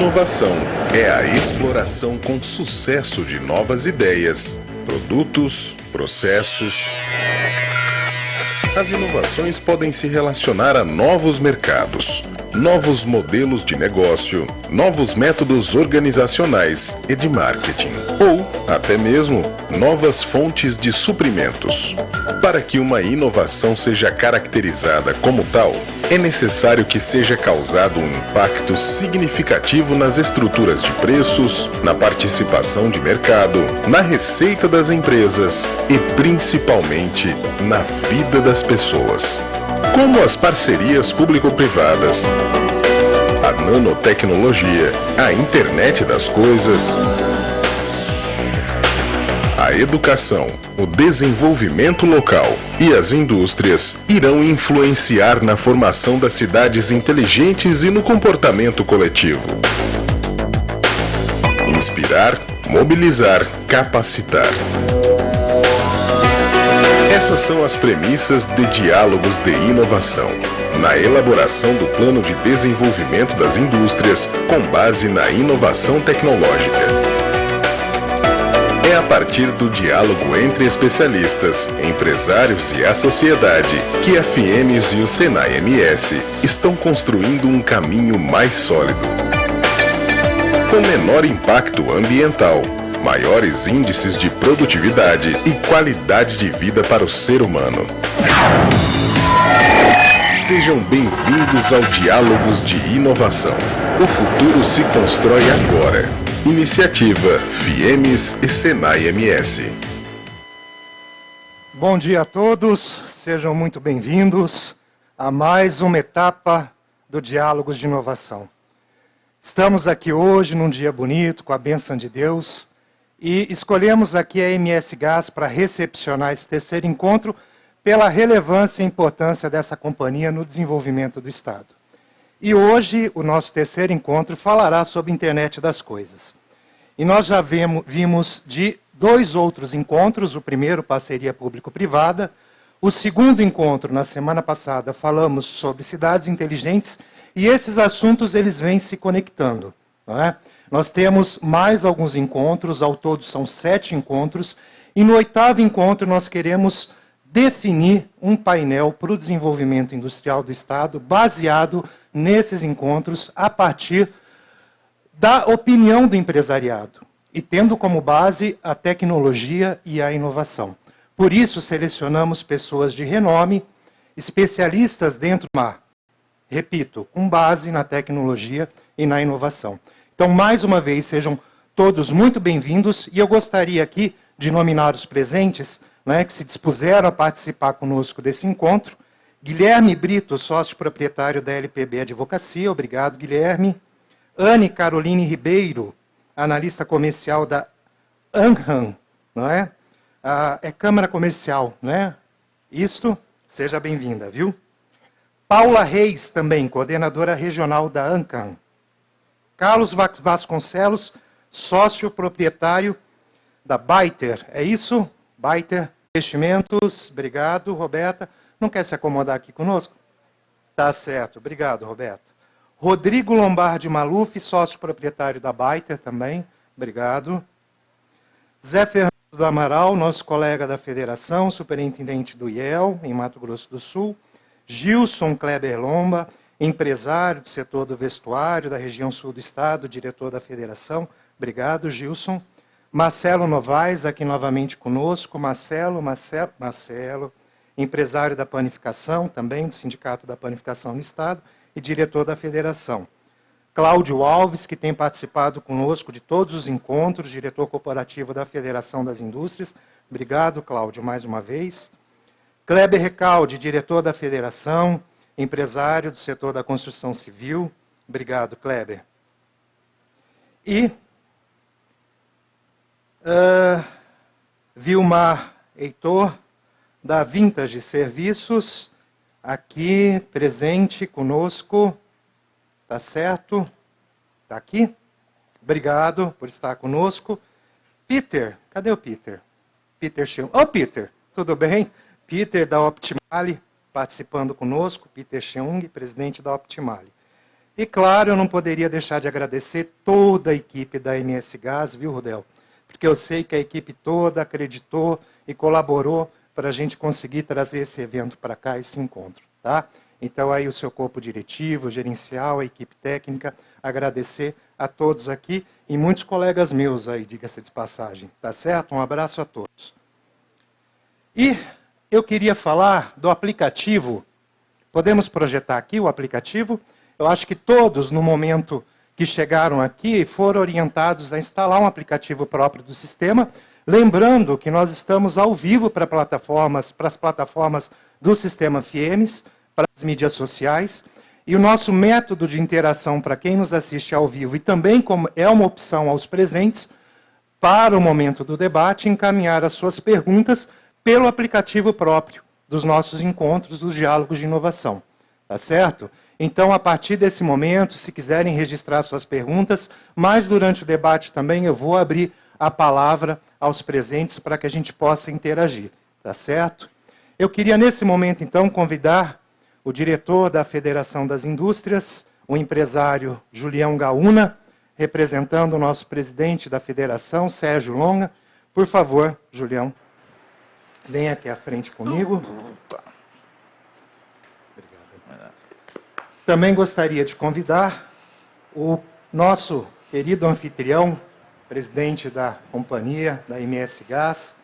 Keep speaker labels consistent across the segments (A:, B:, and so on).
A: Inovação é a exploração com sucesso de novas ideias, produtos, processos. As inovações podem se relacionar a novos mercados, novos modelos de negócio, novos métodos organizacionais e de marketing, ou até mesmo novas fontes de suprimentos. Para que uma inovação seja caracterizada como tal, é necessário que seja causado um impacto significativo nas estruturas de preços, na participação de mercado, na receita das empresas e principalmente na vida das pessoas. Como as parcerias público-privadas, a nanotecnologia, a internet das coisas, a educação, o desenvolvimento local e as indústrias irão influenciar na formação das cidades inteligentes e no comportamento coletivo. Inspirar, mobilizar, capacitar. Essas são as premissas de diálogos de inovação, na elaboração do plano de desenvolvimento das indústrias com base na inovação tecnológica. É a partir do diálogo entre especialistas, empresários e a sociedade que a FIEMES e o SENAI-MS estão construindo um caminho mais sólido, com menor impacto ambiental, maiores índices de produtividade e qualidade de vida para o ser humano. Sejam bem-vindos ao Diálogos de Inovação. O futuro se constrói agora. Iniciativa FIEMES e SENAI-MS.
B: Bom dia a todos, sejam muito bem-vindos a mais uma etapa do Diálogos de Inovação. Estamos aqui hoje num dia bonito, com a bênção de Deus, e escolhemos aqui a MS Gás para recepcionar esse terceiro encontro pela relevância e importância dessa companhia no desenvolvimento do Estado. E hoje o nosso terceiro encontro falará sobre a Internet das Coisas. E nós já vimos de dois outros encontros, o primeiro, parceria público-privada, o segundo encontro, na semana passada, falamos sobre cidades inteligentes, e esses assuntos eles vêm se conectando, não é? Nós temos mais alguns encontros, ao todo são 7 encontros, e no 8º encontro nós queremos definir um painel para o desenvolvimento industrial do Estado, baseado nesses encontros, a partir da opinião do empresariado, e tendo como base a tecnologia e a inovação. Por isso, selecionamos pessoas de renome, especialistas dentro do mar, repito, com base na tecnologia e na inovação. Então, mais uma vez, sejam todos muito bem-vindos, e eu gostaria aqui de nominar os presentes, né, que se dispuseram a participar conosco desse encontro. Guilherme Brito, sócio proprietário da LPB Advocacia, obrigado, Guilherme. Anne Caroline Ribeiro, analista comercial da Anham, não é? É Câmara Comercial, não é? Isto, seja bem-vinda, viu? Paula Reis, também, coordenadora regional da Anham. Carlos Vasconcelos, sócio proprietário da Baiter, é isso? Baiter Investimentos, obrigado, Roberta. Não quer se acomodar aqui conosco? Tá certo, obrigado, Roberta. Rodrigo Lombardi Maluf, sócio proprietário da Baiter também, obrigado. Zé Fernando do Amaral, nosso colega da Federação, superintendente do IEL, em Mato Grosso do Sul. Gilson Kleber Lomba, empresário do setor do vestuário da região sul do estado, diretor da Federação, obrigado, Gilson. Marcelo Novaes, aqui novamente conosco. Marcelo, empresário da panificação, também do Sindicato da Panificação no Estado, e diretor da Federação. Cláudio Alves, que tem participado conosco de todos os encontros, diretor corporativo da Federação das Indústrias. Obrigado, Cláudio, mais uma vez. Kleber Recalde, diretor da Federação, empresário do setor da construção civil. Obrigado, Kleber. E Vilmar Heitor, da Vintage Serviços, aqui presente conosco, tá certo? Tá aqui? Obrigado por estar conosco. Peter, cadê o Peter? Peter Cheung. Ô, Peter, tudo bem? Peter da Optimale, participando conosco, Peter Cheung, presidente da Optimale. E, claro, eu não poderia deixar de agradecer toda a equipe da MS Gás, viu, Rudel? Porque eu sei que a equipe toda acreditou e colaborou para a gente conseguir trazer esse evento para cá, esse encontro, tá? Então, aí o seu corpo diretivo, gerencial, a equipe técnica, agradecer a todos aqui e muitos colegas meus aí, diga-se de passagem, tá certo? Um abraço a todos. E eu queria falar do aplicativo. Podemos projetar aqui o aplicativo? Eu acho que todos, no momento que chegaram aqui, foram orientados a instalar um aplicativo próprio do sistema, lembrando que nós estamos ao vivo para as plataformas do sistema FIEMES, para as mídias sociais, e o nosso método de interação para quem nos assiste ao vivo, e também como é uma opção aos presentes, para o momento do debate, encaminhar as suas perguntas pelo aplicativo próprio dos nossos encontros, dos diálogos de inovação. Tá certo? Então, a partir desse momento, se quiserem registrar suas perguntas, mas durante o debate também eu vou abrir a palavra aos presentes para que a gente possa interagir. Tá certo? Eu queria, nesse momento, então, convidar o diretor da Federação das Indústrias, o empresário Julião Gaúna, representando o nosso presidente da Federação, Sérgio Longa. Por favor, Julião, venha aqui à frente comigo. Obrigado. Também gostaria de convidar o nosso querido anfitrião, presidente da companhia, da MS Gás,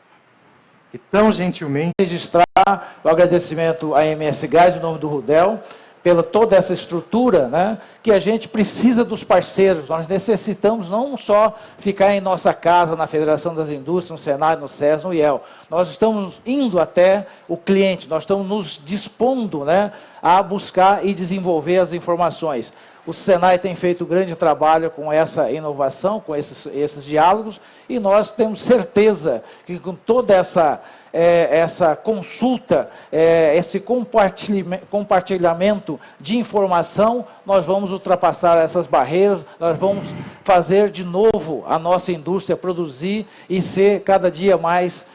B: que tão gentilmente...
C: Registrar o agradecimento à MS Gás, em nome do Rudel, pela toda essa estrutura, né, que a gente precisa dos parceiros. Nós necessitamos não só ficar em nossa casa, na Federação das Indústrias, no Senai, no SES, no IEL. Nós estamos indo até o cliente, nós estamos nos dispondo, né, a buscar e desenvolver as informações. O Senai tem feito grande trabalho com essa inovação, com esses diálogos, e nós temos certeza que com toda essa consulta, esse compartilhamento de informação, nós vamos ultrapassar essas barreiras, nós vamos fazer de novo a nossa indústria produzir e ser cada dia mais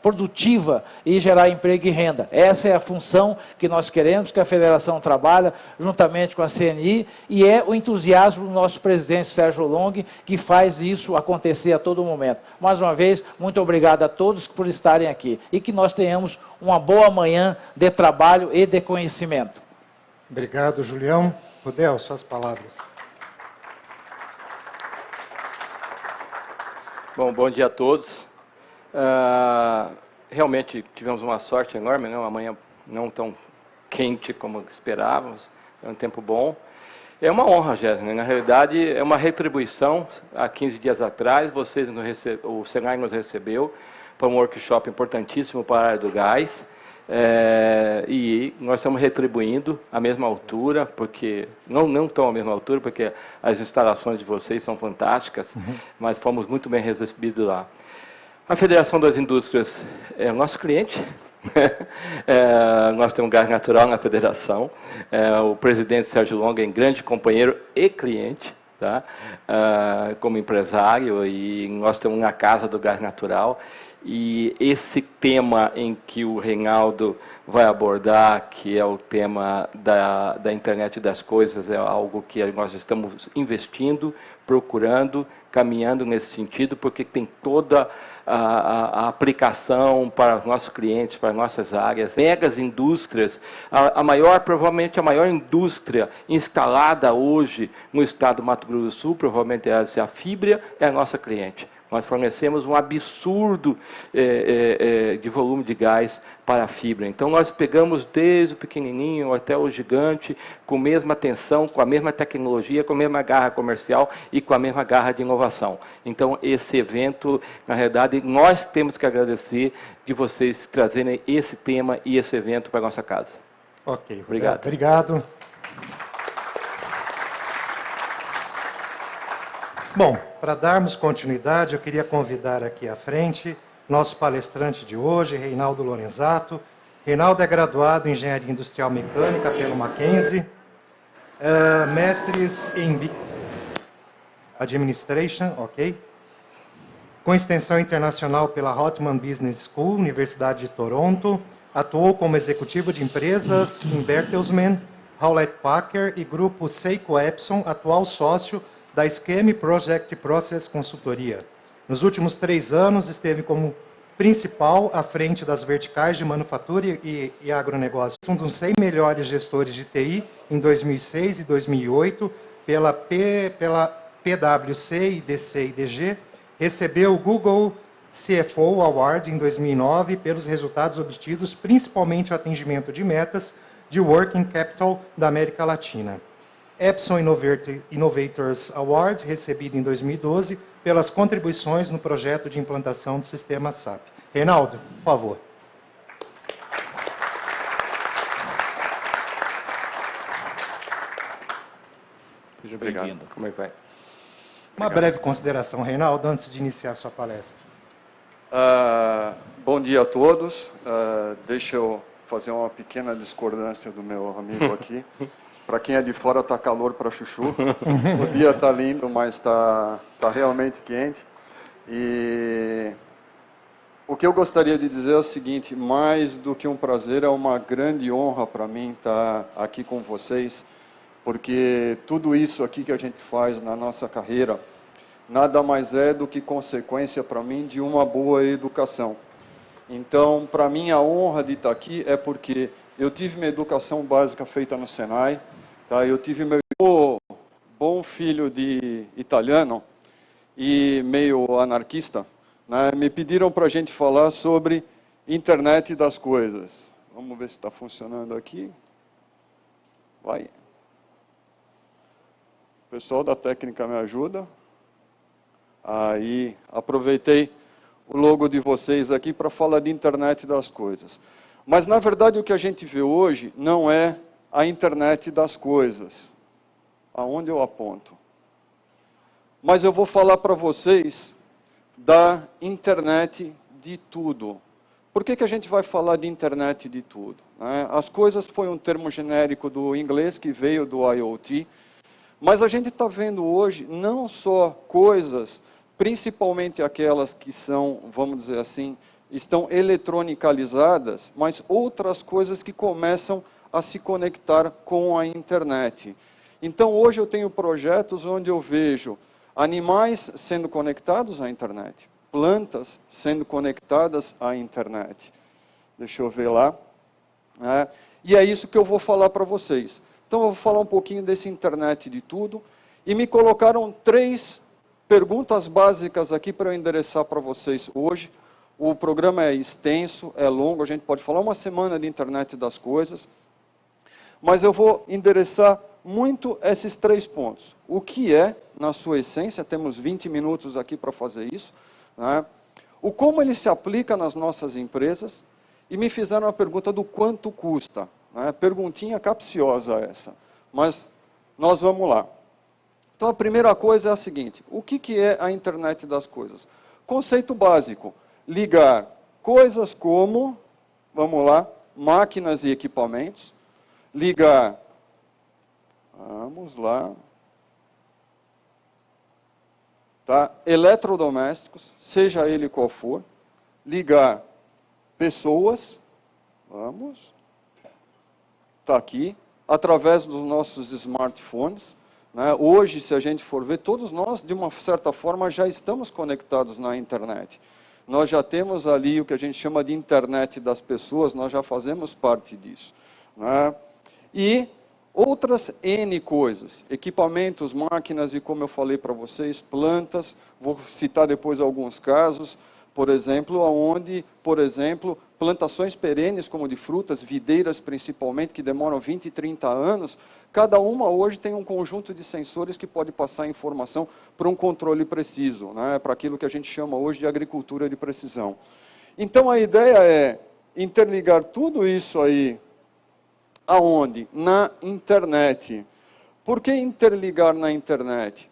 C: produtiva e gerar emprego e renda. Essa é a função que nós queremos, que a Federação trabalha juntamente com a CNI, e é o entusiasmo do nosso presidente Sérgio Long que faz isso acontecer a todo momento. Mais uma vez, muito obrigado a todos por estarem aqui e que nós tenhamos uma boa manhã de trabalho e de conhecimento.
B: Obrigado, Julião. Rudel, suas palavras.
D: Bom dia a todos. Realmente tivemos uma sorte enorme, né? Uma manhã não tão quente como esperávamos, é um tempo bom. É uma honra, Jéssica, na realidade é uma retribuição. Há 15 dias atrás, o Senai nos recebeu para um workshop importantíssimo para a área do gás, e nós estamos retribuindo à mesma altura, porque não estão à mesma altura, porque as instalações de vocês são fantásticas, mas fomos muito bem recebidos lá. A Federação das Indústrias é o nosso cliente. Nós temos gás natural na Federação. O presidente Sérgio Longa é um grande companheiro e cliente, tá? Como empresário, e nós temos na casa do gás natural. E esse tema em que o Reinaldo vai abordar, que é o tema da internet das coisas, é algo que nós estamos investindo, procurando, caminhando nesse sentido, porque tem toda a aplicação para os nossos clientes, para as nossas áreas. Megas indústrias, provavelmente a maior indústria instalada hoje no estado do Mato Grosso do Sul, provavelmente é a Fibria, é a nossa cliente. Nós fornecemos um absurdo de volume de gás para a fibra. Então, nós pegamos desde o pequenininho até o gigante, com a mesma atenção, com a mesma tecnologia, com a mesma garra comercial e com a mesma garra de inovação. Então, esse evento, na realidade, nós temos que agradecer de vocês trazerem esse tema e esse evento para a nossa casa.
B: Ok,
D: obrigado.
B: Obrigado. Bom, para darmos continuidade, eu queria convidar aqui à frente nosso palestrante de hoje, Reinaldo Lorenzato. Reinaldo é graduado em Engenharia Industrial Mecânica pelo Mackenzie, mestres em Administration, ok? Com extensão internacional pela Rotman Business School, Universidade de Toronto. Atuou como executivo de empresas em Bertelsmann, Hewlett Packard e Grupo Seiko Epson, atual sócio da Scheme Project Process Consultoria. Nos últimos 3 anos, esteve como principal à frente das verticais de manufatura e agronegócio. Um dos 100 melhores gestores de TI em 2006 e 2008 pela PwC, IDC e DG, recebeu o Google CFO Award em 2009 pelos resultados obtidos, principalmente o atendimento de metas de Working Capital da América Latina. Epson Innovators Award, recebido em 2012, pelas contribuições no projeto de implantação do sistema SAP. Reinaldo, por favor.
E: Seja bem-vindo.
D: Como é que vai?
B: Uma breve consideração, Reinaldo, antes de iniciar a sua palestra.
E: Bom dia a todos. Deixa eu fazer uma pequena discordância do meu amigo aqui. Para quem é de fora, está calor para chuchu. O dia está lindo, mas está realmente quente. E o que eu gostaria de dizer é o seguinte: mais do que um prazer, é uma grande honra para mim estar aqui com vocês, porque tudo isso aqui que a gente faz na nossa carreira nada mais é do que consequência para mim de uma boa educação. Então, para mim, a honra de estar aqui é porque eu tive minha educação básica feita no Senai, tá? Eu tive meu bom filho de italiano e meio anarquista, né? Me pediram para a gente falar sobre internet das coisas. Vamos ver se está funcionando aqui. Vai. O pessoal da técnica me ajuda. Aí, aproveitei o logo de vocês aqui para falar de internet das coisas. Mas, na verdade, o que a gente vê hoje não é a internet das coisas. Aonde eu aponto? Mas eu vou falar para vocês da internet de tudo. Por que a gente vai falar de internet de tudo? As coisas foi um termo genérico do inglês que veio do IoT, mas a gente está vendo hoje não só coisas, principalmente aquelas que são, vamos dizer assim, estão eletronicalizadas, mas outras coisas que começam a se conectar com a internet. Então, hoje eu tenho projetos onde eu vejo animais sendo conectados à internet, plantas sendo conectadas à internet. Deixa eu ver lá. E é isso que eu vou falar para vocês. Então, eu vou falar um pouquinho desse internet de tudo. E me colocaram 3 perguntas básicas aqui para eu endereçar para vocês hoje. O programa é extenso, é longo, a gente pode falar uma semana de internet das coisas. Mas eu vou endereçar muito esses 3 pontos. O que é, na sua essência, temos 20 minutos aqui para fazer isso. O como ele se aplica nas nossas empresas. E me fizeram a pergunta do quanto custa. Perguntinha capciosa essa, mas nós vamos lá. Então, a primeira coisa é a seguinte: o que é a internet das coisas? Conceito básico: ligar coisas como, vamos lá, máquinas e equipamentos, ligar, vamos lá, tá? Eletrodomésticos, seja ele qual for, ligar pessoas, vamos, está aqui, através dos nossos smartphones. Hoje, se a gente for ver, todos nós, de uma certa forma, já estamos conectados na internet. Nós já temos ali o que a gente chama de internet das pessoas, nós já fazemos parte disso. E outras N coisas, equipamentos, máquinas e, como eu falei para vocês, plantas. Vou citar depois alguns casos, por exemplo, onde, plantações perenes, como de frutas, videiras principalmente, que demoram 20 e 30 anos, cada uma hoje tem um conjunto de sensores que pode passar informação para um controle preciso, para aquilo que a gente chama hoje de agricultura de precisão. Então, a ideia é interligar tudo isso aí, aonde? Na internet. Por que interligar na internet?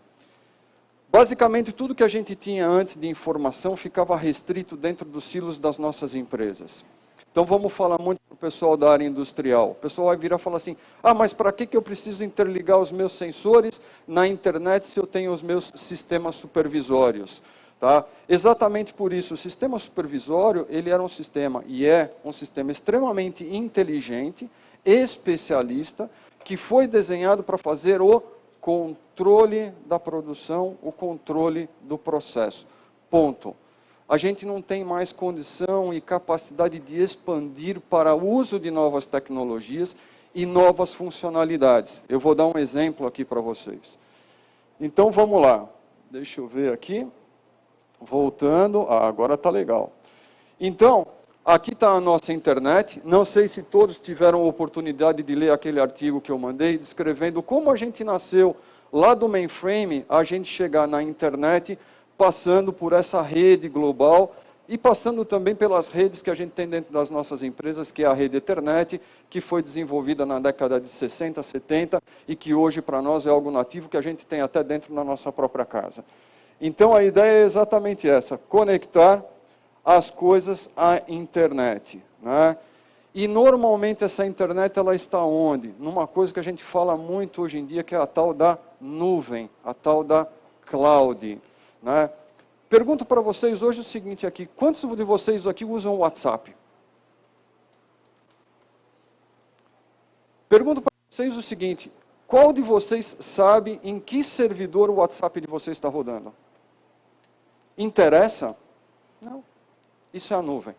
E: Basicamente, tudo que a gente tinha antes de informação ficava restrito dentro dos silos das nossas empresas. Então, vamos falar muito para o pessoal da área industrial. O pessoal vai virar e falar assim: mas para que eu preciso interligar os meus sensores na internet se eu tenho os meus sistemas supervisórios? Tá? Exatamente por isso, o sistema supervisório, ele era um sistema, e é um sistema extremamente inteligente, especialista, que foi desenhado para fazer o controle da produção, o controle do processo. Ponto. A gente não tem mais condição e capacidade de expandir para o uso de novas tecnologias e novas funcionalidades. Eu vou dar um exemplo aqui para vocês. Então, vamos lá. Deixa eu ver aqui. Voltando. Agora está legal. Então, aqui está a nossa internet. Não sei se todos tiveram a oportunidade de ler aquele artigo que eu mandei, descrevendo como a gente nasceu lá do mainframe, a gente chegar na internet, passando por essa rede global e passando também pelas redes que a gente tem dentro das nossas empresas, que é a rede Ethernet, que foi desenvolvida na década de 60, 70 e que hoje para nós é algo nativo que a gente tem até dentro da nossa própria casa. Então a ideia é exatamente essa, conectar as coisas à internet, né? E normalmente essa internet ela está onde? Numa coisa que a gente fala muito hoje em dia, que é a tal da nuvem, a tal da cloud, né? Pergunto para vocês hoje o seguinte aqui, quantos de vocês aqui usam o WhatsApp? Pergunto para vocês o seguinte, qual de vocês sabe em que servidor o WhatsApp de vocês está rodando? Interessa? Não. Isso é a nuvem.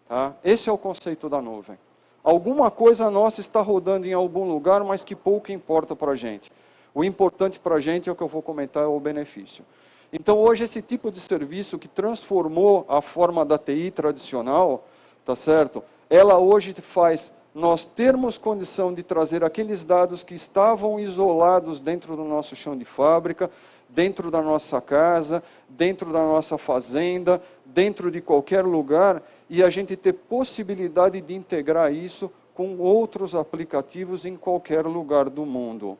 E: Tá? Esse é o conceito da nuvem. Alguma coisa nossa está rodando em algum lugar, mas que pouco importa para a gente. O importante para a gente é o que eu vou comentar, é o benefício. Então, hoje, esse tipo de serviço que transformou a forma da TI tradicional, tá certo? Ela hoje faz nós termos condição de trazer aqueles dados que estavam isolados dentro do nosso chão de fábrica, dentro da nossa casa, dentro da nossa fazenda, dentro de qualquer lugar, e a gente ter possibilidade de integrar isso com outros aplicativos em qualquer lugar do mundo.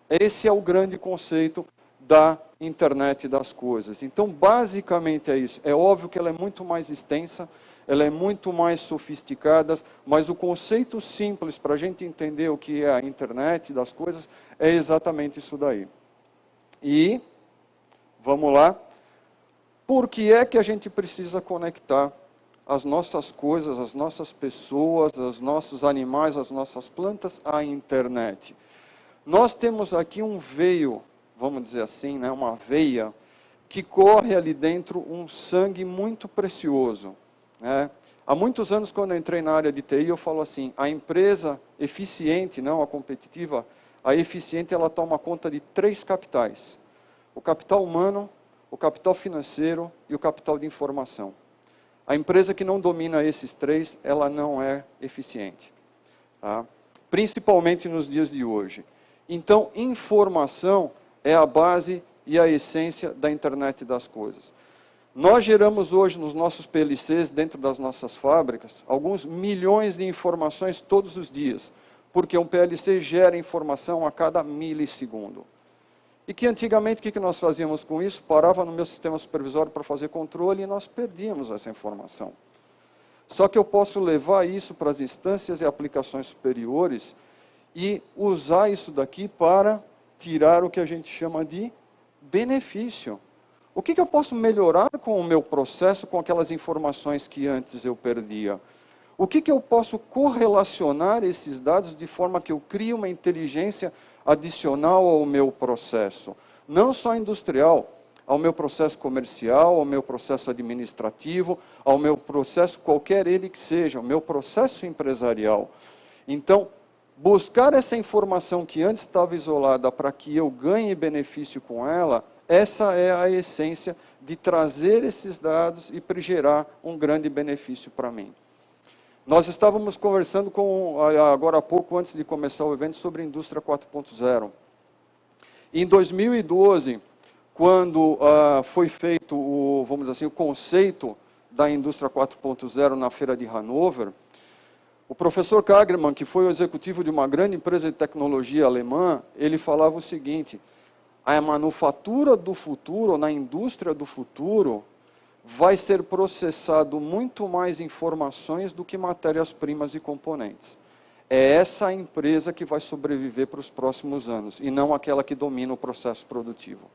E: Esse é o grande conceito da internet das coisas. Então, basicamente é isso. É óbvio que ela é muito mais extensa, ela é muito mais sofisticada, mas o conceito simples para a gente entender o que é a internet das coisas é exatamente isso daí. E, vamos lá, por que é que a gente precisa conectar as nossas coisas, as nossas pessoas, os nossos animais, as nossas plantas à internet? Nós temos aqui um veio, vamos dizer assim, né, uma veia, que corre ali dentro um sangue muito precioso, né? Há muitos anos, quando eu entrei na área de TI, eu falo assim, a empresa eficiente, não a competitiva, a eficiente, ela toma conta de 3 capitais. O capital humano, o capital financeiro e o capital de informação. A empresa que não domina esses 3, ela não é eficiente. Tá? Principalmente nos dias de hoje. Então, informação é a base e a essência da internet das coisas. Nós geramos hoje nos nossos PLCs, dentro das nossas fábricas, alguns milhões de informações todos os dias, porque um PLC gera informação a cada milissegundo. E que antigamente, o que nós fazíamos com isso? Parava no meu sistema supervisório para fazer controle e nós perdíamos essa informação. Só que eu posso levar isso para as instâncias e aplicações superiores e usar isso daqui para tirar o que a gente chama de benefício. O que eu posso melhorar com o meu processo, com aquelas informações que antes eu perdia? O que eu posso correlacionar esses dados de forma que eu crie uma inteligência adicional ao meu processo? Não só industrial, ao meu processo comercial, ao meu processo administrativo, ao meu processo, qualquer ele que seja, ao meu processo empresarial. Então, buscar essa informação que antes estava isolada para que eu ganhe benefício com ela, essa é a essência de trazer esses dados e gerar um grande benefício para mim. Nós estávamos conversando agora há pouco, antes de começar o evento, sobre a indústria 4.0. Em 2012, quando foi feito vamos dizer assim, o conceito da indústria 4.0 na feira de Hannover, o professor Kagermann, que foi o executivo de uma grande empresa de tecnologia alemã, ele falava o seguinte: a manufatura do futuro, na indústria do futuro, vai ser processado muito mais informações do que matérias-primas e componentes. É essa a empresa que vai sobreviver para os próximos anos, e não aquela que domina o processo produtivo.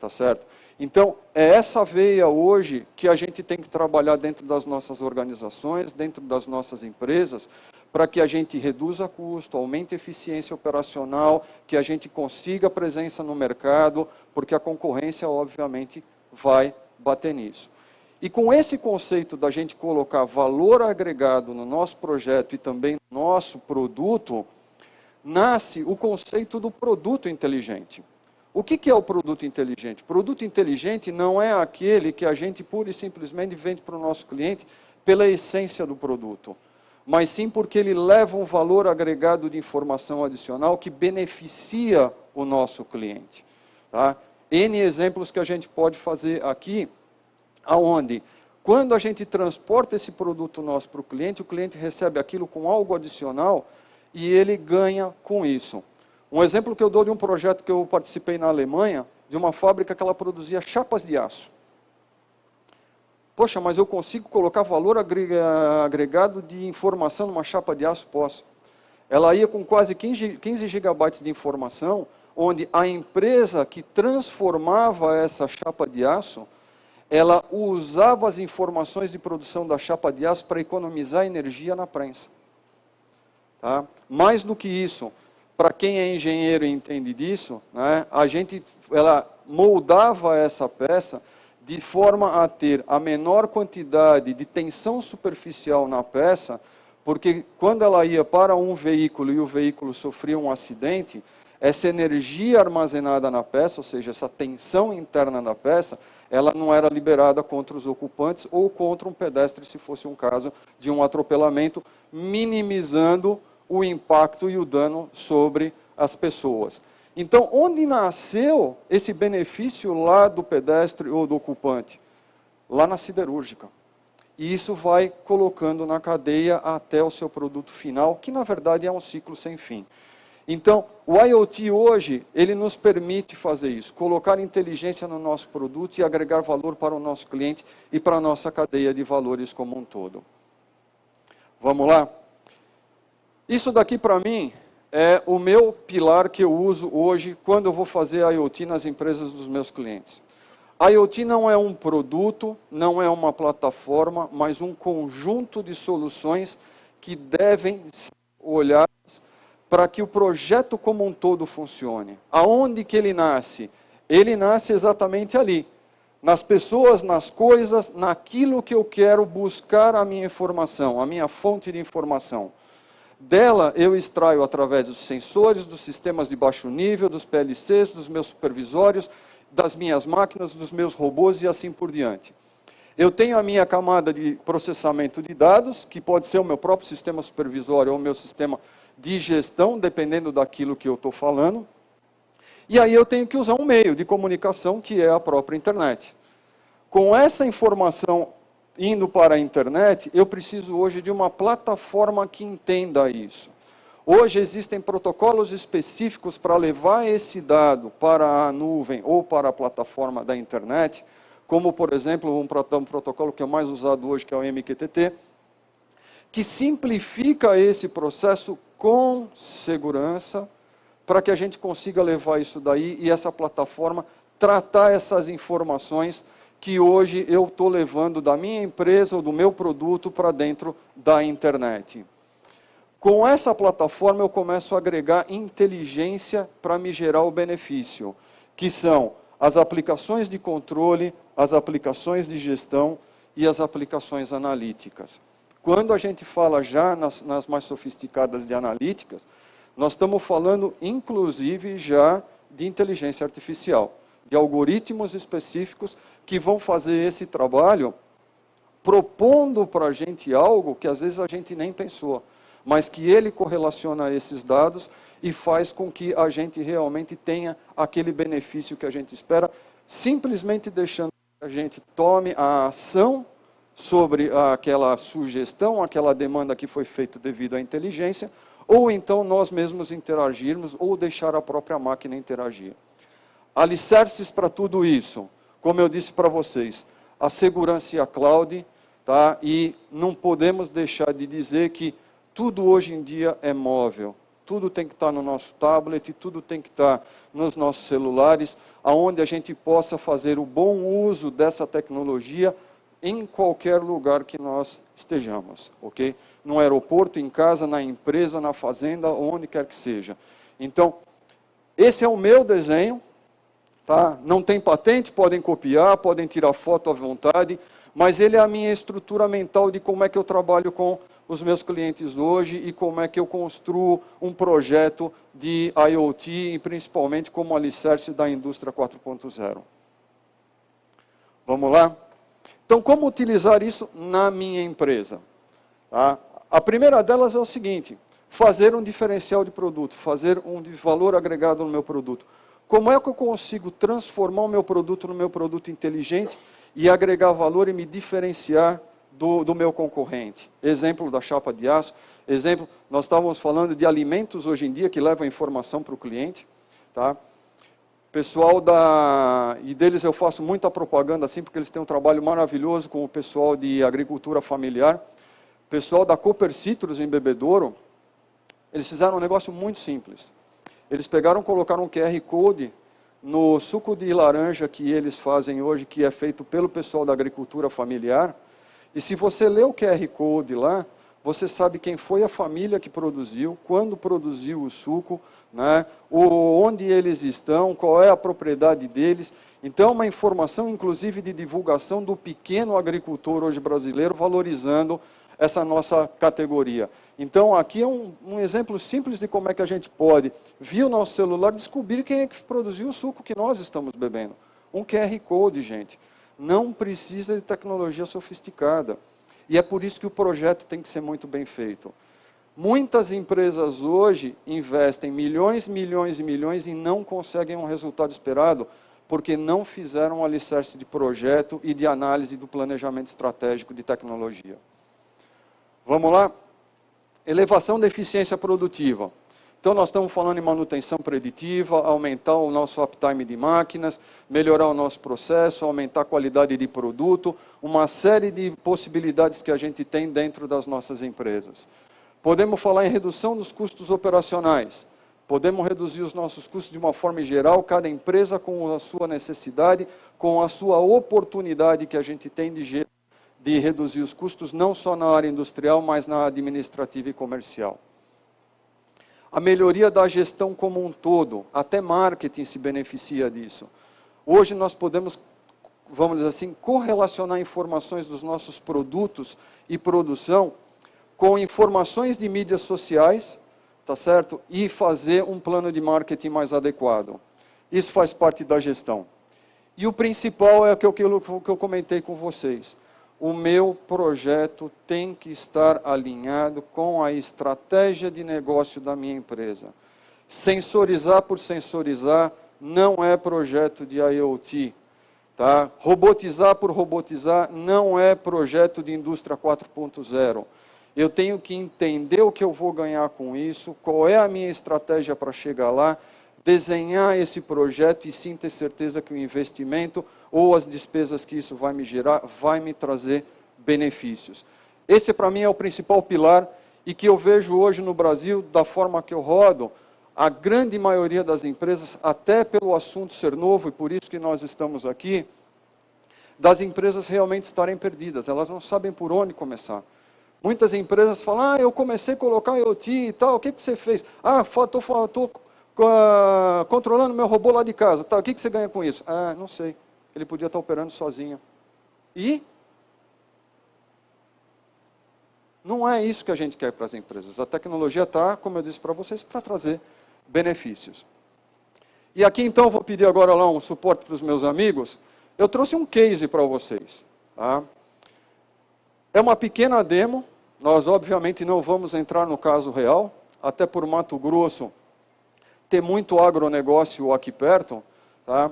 E: tá certo? Então, é essa veia hoje que a gente tem que trabalhar dentro das nossas organizações, dentro das nossas empresas, para que a gente reduza custo, aumente a eficiência operacional, que a gente consiga presença no mercado, porque a concorrência, obviamente, vai bater nisso. E com esse conceito da gente colocar valor agregado no nosso projeto e também no nosso produto, nasce o conceito do produto inteligente. O que é o produto inteligente? Produto inteligente não é aquele que a gente pura e simplesmente vende para o nosso cliente pela essência do produto, mas sim porque ele leva um valor agregado de informação adicional que beneficia o nosso cliente. Tá? N exemplos que a gente pode fazer aqui, aonde, quando a gente transporta esse produto nosso para o cliente recebe aquilo com algo adicional e ele ganha com isso. Um exemplo que eu dou de um projeto que eu participei na Alemanha, de uma fábrica que ela produzia chapas de aço. Poxa, mas eu consigo colocar valor agregado de informação numa chapa de aço? Posso. Ela ia com quase 15 gigabytes de informação, onde a empresa que transformava essa chapa de aço, ela usava as informações de produção da chapa de aço para economizar energia na prensa. Tá? Mais do que isso, para quem é engenheiro e entende disso, né, ela moldava essa peça de forma a ter a menor quantidade de tensão superficial na peça, porque quando ela ia para um veículo e o veículo sofria um acidente, essa energia armazenada na peça, ou seja, essa tensão interna na peça, ela não era liberada contra os ocupantes ou contra um pedestre, se fosse um caso de um atropelamento, minimizando o impacto e o dano sobre as pessoas. Então, onde nasceu esse benefício lá do pedestre ou do ocupante? Lá na siderúrgica. E isso vai colocando na cadeia até o seu produto final, que na verdade é um ciclo sem fim. Então, o IoT hoje, ele nos permite fazer isso, colocar inteligência no nosso produto e agregar valor para o nosso cliente e para a nossa cadeia de valores como um todo. Vamos lá? Isso daqui para mim é o meu pilar que eu uso hoje quando eu vou fazer IoT nas empresas dos meus clientes. IoT não é um produto, não é uma plataforma, mas um conjunto de soluções que devem ser olhadas para que o projeto como um todo funcione. Aonde que ele nasce? Ele nasce exatamente ali, nas pessoas, nas coisas, naquilo que eu quero buscar a minha informação, a minha fonte de informação. Dela eu extraio através dos sensores, dos sistemas de baixo nível, dos PLCs, dos meus supervisórios, das minhas máquinas, dos meus robôs e assim por diante. Eu tenho a minha camada de processamento de dados, que pode ser o meu próprio sistema supervisório ou o meu sistema de gestão, dependendo daquilo que eu estou falando. E aí eu tenho que usar um meio de comunicação, que é a própria internet. Com essa informação indo para a internet, eu preciso hoje de uma plataforma que entenda isso. Hoje existem protocolos específicos para levar esse dado para a nuvem ou para a plataforma da internet, como, por exemplo, um protocolo que é o mais usado hoje, que é o MQTT, que simplifica esse processo com segurança, para que a gente consiga levar isso daí e essa plataforma tratar essas informações que hoje eu estou levando da minha empresa ou do meu produto para dentro da internet. Com essa plataforma eu começo a agregar inteligência para me gerar o benefício, que são as aplicações de controle, as aplicações de gestão e as aplicações analíticas. Quando a gente fala já nas mais sofisticadas de analíticas, nós estamos falando inclusive já de inteligência artificial, de algoritmos específicos que vão fazer esse trabalho propondo para a gente algo que às vezes a gente nem pensou, mas que ele correlaciona esses dados e faz com que a gente realmente tenha aquele benefício que a gente espera, simplesmente deixando que a gente tome a ação sobre aquela sugestão, aquela demanda que foi feita devido à inteligência, ou então nós mesmos interagirmos, ou deixar a própria máquina interagir. Alicerces para tudo isso, como eu disse para vocês, a segurança e a cloud, tá? E não podemos deixar de dizer que tudo hoje em dia é móvel. tudo tem que estar no nosso tablet, tudo tem que estar nos nossos celulares, aonde a gente possa fazer o bom uso dessa tecnologia em qualquer lugar que nós estejamos, ok? No aeroporto, em casa, na empresa, na fazenda, onde quer que seja. Então, esse é o meu desenho, tá? Não tem patente, podem copiar, podem tirar foto à vontade, mas ele é a minha estrutura mental de como é que eu trabalho com os meus clientes hoje e como é que eu construo um projeto de IoT e principalmente como alicerce da indústria 4.0. Vamos lá? Então, como utilizar isso na minha empresa? Tá? A primeira delas é o seguinte, fazer um diferencial de produto, fazer um valor agregado no meu produto. Como é que eu consigo transformar o meu produto no meu produto inteligente e agregar valor e me diferenciar do meu concorrente? Exemplo da chapa de aço, exemplo, nós estávamos falando de alimentos hoje em dia que levam informação para o cliente, tá? Pessoal e deles eu faço muita propaganda assim, porque eles têm um trabalho maravilhoso com o pessoal de agricultura familiar. Pessoal da Cooper Citrus em Bebedouro, eles fizeram um negócio muito simples. Eles colocaram um QR Code no suco de laranja que eles fazem hoje, que é feito pelo pessoal da agricultura familiar. E se você lê o QR Code lá, você sabe quem foi a família que produziu, quando produziu o suco, né, onde eles estão, qual é a propriedade deles. Então, uma informação, inclusive, de divulgação do pequeno agricultor hoje brasileiro, valorizando essa nossa categoria. Então, aqui é um exemplo simples de como é que a gente pode, via o nosso celular, descobrir quem é que produziu o suco que nós estamos bebendo. Um QR Code, gente. Não precisa de tecnologia sofisticada. E é por isso que o projeto tem que ser muito bem feito. Muitas empresas hoje investem milhões, milhões e milhões e não conseguem um resultado esperado porque não fizeram um alicerce de projeto e de análise do planejamento estratégico de tecnologia. Vamos lá? Elevação da eficiência produtiva. Então, nós estamos falando em manutenção preditiva, aumentar o nosso uptime de máquinas, melhorar o nosso processo, aumentar a qualidade de produto, uma série de possibilidades que a gente tem dentro das nossas empresas. Podemos falar em redução dos custos operacionais. Podemos reduzir os nossos custos de uma forma geral, cada empresa com a sua necessidade, com a sua oportunidade que a gente tem de reduzir os custos, não só na área industrial, mas na administrativa e comercial. A melhoria da gestão como um todo, até marketing se beneficia disso. Hoje nós podemos, vamos dizer assim, correlacionar informações dos nossos produtos e produção com informações de mídias sociais, tá certo? E fazer um plano de marketing mais adequado. Isso faz parte da gestão. E o principal é o que eu comentei com vocês. O meu projeto tem que estar alinhado com a estratégia de negócio da minha empresa. Sensorizar por sensorizar não é projeto de IoT. Tá? Robotizar por robotizar não é projeto de indústria 4.0. Eu tenho que entender o que eu vou ganhar com isso, qual é a minha estratégia para chegar lá, desenhar esse projeto e sim ter certeza que o investimento ou as despesas que isso vai me gerar, vai me trazer benefícios. Esse, para mim, é o principal pilar e que eu vejo hoje no Brasil, da forma que eu rodo, a grande maioria das empresas, até pelo assunto ser novo, e por isso que nós estamos aqui, das empresas realmente estarem perdidas, elas não sabem por onde começar. Muitas empresas falam, eu comecei a colocar IoT e tal, o que você fez? Estou controlando meu robô lá de casa, tá, o que você ganha com isso? Não sei, ele podia estar operando sozinho. E? Não é isso que a gente quer para as empresas. A tecnologia está, como eu disse para vocês, para trazer benefícios. E aqui então eu vou pedir agora lá um suporte para os meus amigos. Eu trouxe um case para vocês. Tá? É uma pequena demo, nós obviamente não vamos entrar no caso real, até por Mato Grosso ter muito agronegócio aqui perto. Tá?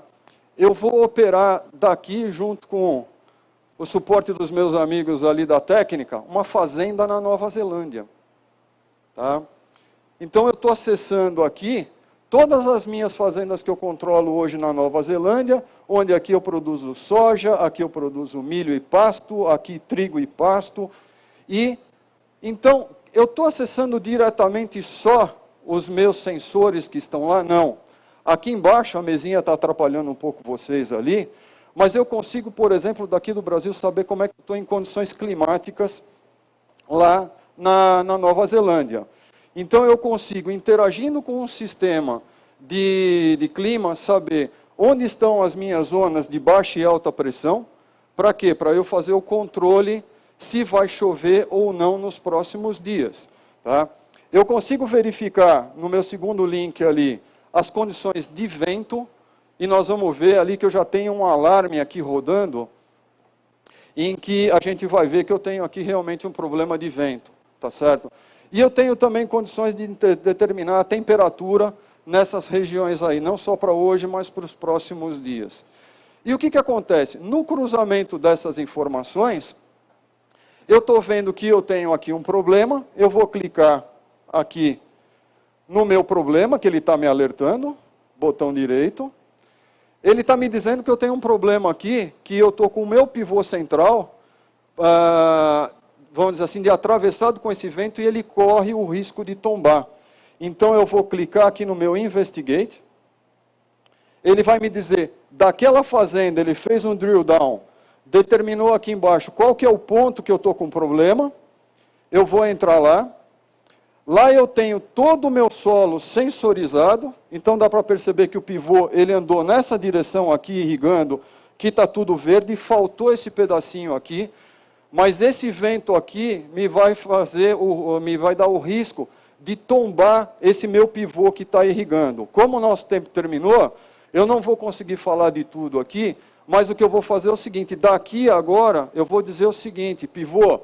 E: Eu vou operar daqui junto com o suporte dos meus amigos ali da técnica, uma fazenda na Nova Zelândia. Tá? Então eu estou acessando aqui todas as minhas fazendas que eu controlo hoje na Nova Zelândia, onde aqui eu produzo soja, aqui eu produzo milho e pasto, aqui trigo e pasto. E então eu estou acessando diretamente só os meus sensores que estão lá? Não. Aqui embaixo, a mesinha está atrapalhando um pouco vocês ali, mas eu consigo, por exemplo, daqui do Brasil, saber como é que eu estou em condições climáticas lá na Nova Zelândia. Então, eu consigo, interagindo com um sistema de clima, saber onde estão as minhas zonas de baixa e alta pressão. Para quê? Para eu fazer o controle se vai chover ou não nos próximos dias. Tá? Eu consigo verificar, no meu segundo link ali, as condições de vento, e nós vamos ver ali que eu já tenho um alarme aqui rodando, em que a gente vai ver que eu tenho aqui realmente um problema de vento, tá certo? E eu tenho também condições de determinar a temperatura nessas regiões aí, não só para hoje, mas para os próximos dias. E o que acontece? No cruzamento dessas informações, eu estou vendo que eu tenho aqui um problema, eu vou clicar aqui no meu problema, que ele está me alertando, botão direito. Ele está me dizendo que eu tenho um problema aqui, que eu estou com o meu pivô central, vamos dizer assim, de atravessado com esse vento, e ele corre o risco de tombar. Então eu vou clicar aqui no meu Investigate. Ele vai me dizer, daquela fazenda, ele fez um drill down, determinou aqui embaixo qual que é o ponto que eu estou com problema. Eu vou entrar lá. Lá eu tenho todo o meu solo sensorizado, então dá para perceber que o pivô ele andou nessa direção aqui, irrigando, que está tudo verde, faltou esse pedacinho aqui, mas esse vento aqui me vai dar o risco de tombar esse meu pivô que está irrigando. Como o nosso tempo terminou, eu não vou conseguir falar de tudo aqui, mas o que eu vou fazer é o seguinte, daqui agora eu vou dizer o seguinte, pivô,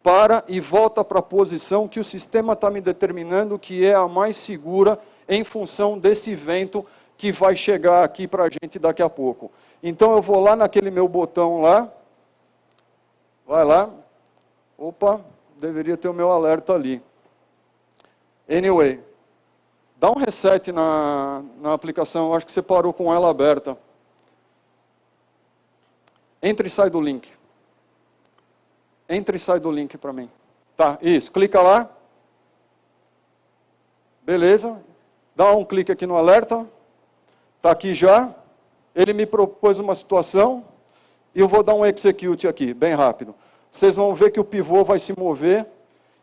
E: para e volta para a posição que o sistema está me determinando que é a mais segura em função desse vento que vai chegar aqui para a gente daqui a pouco. Então eu vou lá naquele meu botão lá, vai lá, opa, deveria ter o meu alerta ali. Anyway, dá um reset na aplicação, eu acho que você parou com ela aberta. Entra e sai do link. Entra e sai do link para mim. Tá, isso. Clica lá. Beleza. Dá um clique aqui no alerta. Está aqui já. Ele me propôs uma situação. E eu vou dar um execute aqui, bem rápido. Vocês vão ver que o pivô vai se mover.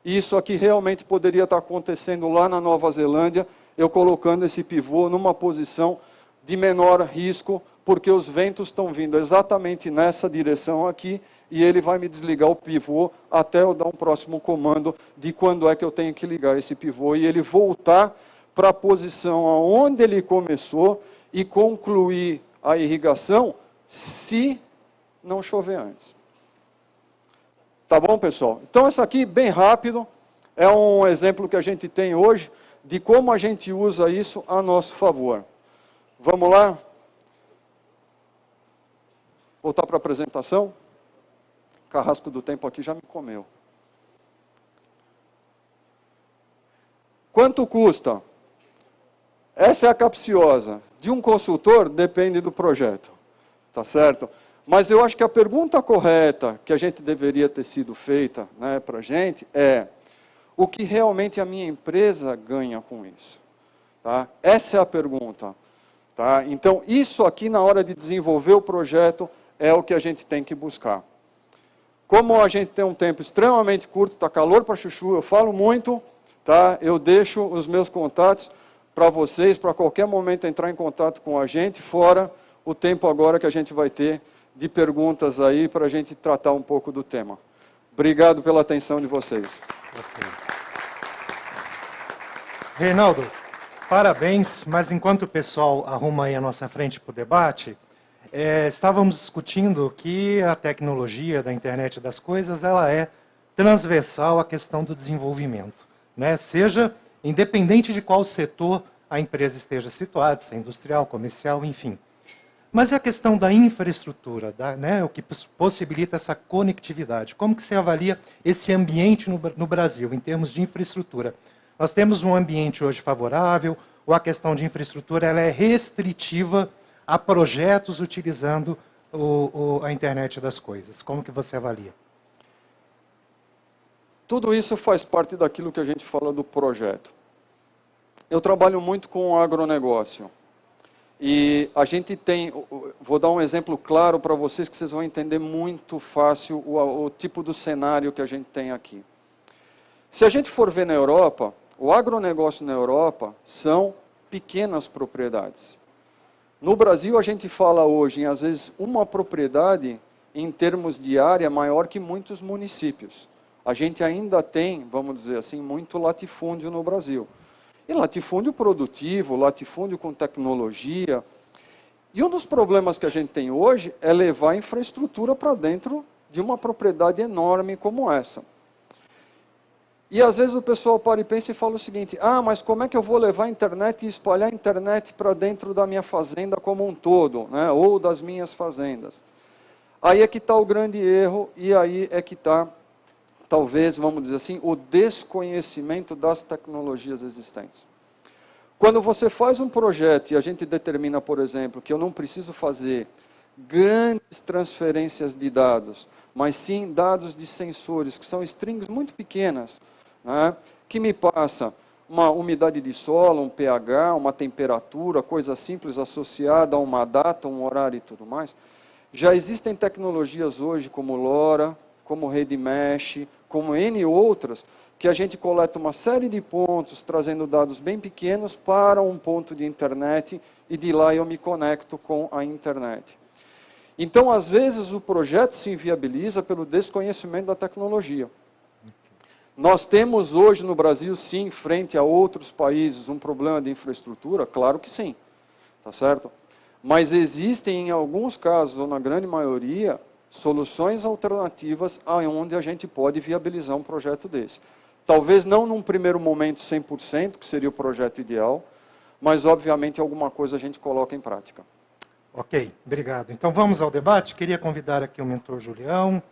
E: E isso aqui realmente poderia estar acontecendo lá na Nova Zelândia. Eu colocando esse pivô numa posição de menor risco, porque os ventos estão vindo exatamente nessa direção aqui, e ele vai me desligar o pivô até eu dar um próximo comando de quando é que eu tenho que ligar esse pivô, e ele voltar para a posição onde ele começou e concluir a irrigação, se não chover antes. Tá bom, pessoal? Então, isso aqui, bem rápido, é um exemplo que a gente tem hoje de como a gente usa isso a nosso favor. Vamos lá? Voltar para a apresentação. O carrasco do tempo aqui já me comeu. Quanto custa? Essa é a capciosa. De um consultor, depende do projeto. Tá certo? Mas eu acho que a pergunta correta que a gente deveria ter sido feita, né, para a gente é: o que realmente a minha empresa ganha com isso? Tá? Essa é a pergunta. Tá? Então, isso aqui, na hora de desenvolver o projeto, é o que a gente tem que buscar. Como a gente tem um tempo extremamente curto, está calor para chuchu, eu falo muito, tá? Eu deixo os meus contatos para vocês, para qualquer momento entrar em contato com a gente, fora o tempo agora que a gente vai ter de perguntas aí, para a gente tratar um pouco do tema. Obrigado pela atenção de vocês.
B: Okay. Reinaldo, parabéns, mas enquanto o pessoal arruma aí a nossa frente para o debate, estávamos discutindo que a tecnologia da internet das coisas, ela é transversal à questão do desenvolvimento, né? Seja independente de qual setor a empresa esteja situada, se é industrial, comercial, enfim. Mas é a questão da infraestrutura, né, o que possibilita essa conectividade. Como que você avalia esse ambiente no Brasil, em termos de infraestrutura? Nós temos um ambiente hoje favorável, ou a questão de infraestrutura ela é restritiva a projetos utilizando a internet das coisas? Como que você avalia?
E: Tudo isso faz parte daquilo que a gente fala do projeto. eu trabalho muito com o agronegócio. E a gente tem, vou dar um exemplo claro para vocês que vocês vão entender muito fácil o tipo do cenário que a gente tem aqui. Se a gente for ver na Europa, o agronegócio na Europa são pequenas propriedades. No Brasil, a gente fala hoje em, às vezes, uma propriedade em termos de área maior que muitos municípios. A gente ainda tem, vamos dizer assim, muito latifúndio no Brasil. E latifúndio produtivo, latifúndio com tecnologia. E um dos problemas que a gente tem hoje é levar a infraestrutura para dentro de uma propriedade enorme como essa. E às vezes o pessoal para e pensa e fala o seguinte, mas como é que eu vou levar a internet e espalhar a internet para dentro da minha fazenda como um todo, né? Ou das minhas fazendas? Aí é que está o grande erro e aí é que está, talvez, vamos dizer assim, o desconhecimento das tecnologias existentes. Quando você faz um projeto e a gente determina, por exemplo, que eu não preciso fazer grandes transferências de dados, mas sim dados de sensores, que são strings muito pequenas, né, que me passa uma umidade de solo, um pH, uma temperatura, coisa simples associada a uma data, um horário e tudo mais. Já existem tecnologias hoje como LoRa, como rede mesh, como N outras, que a gente coleta uma série de pontos, trazendo dados bem pequenos para um ponto de internet, e de lá eu me conecto com a internet. Então, às vezes, o projeto se inviabiliza pelo desconhecimento da tecnologia. Nós temos hoje no Brasil, sim, frente a outros países, um problema de infraestrutura? Claro que sim, tá certo? Mas existem, em alguns casos, ou na grande maioria, soluções alternativas aonde a gente pode viabilizar um projeto desse. Talvez não num primeiro momento 100%, que seria o projeto ideal, mas obviamente alguma coisa a gente coloca em prática.
B: Ok, obrigado. Então vamos ao debate. Queria convidar aqui o mentor Julião,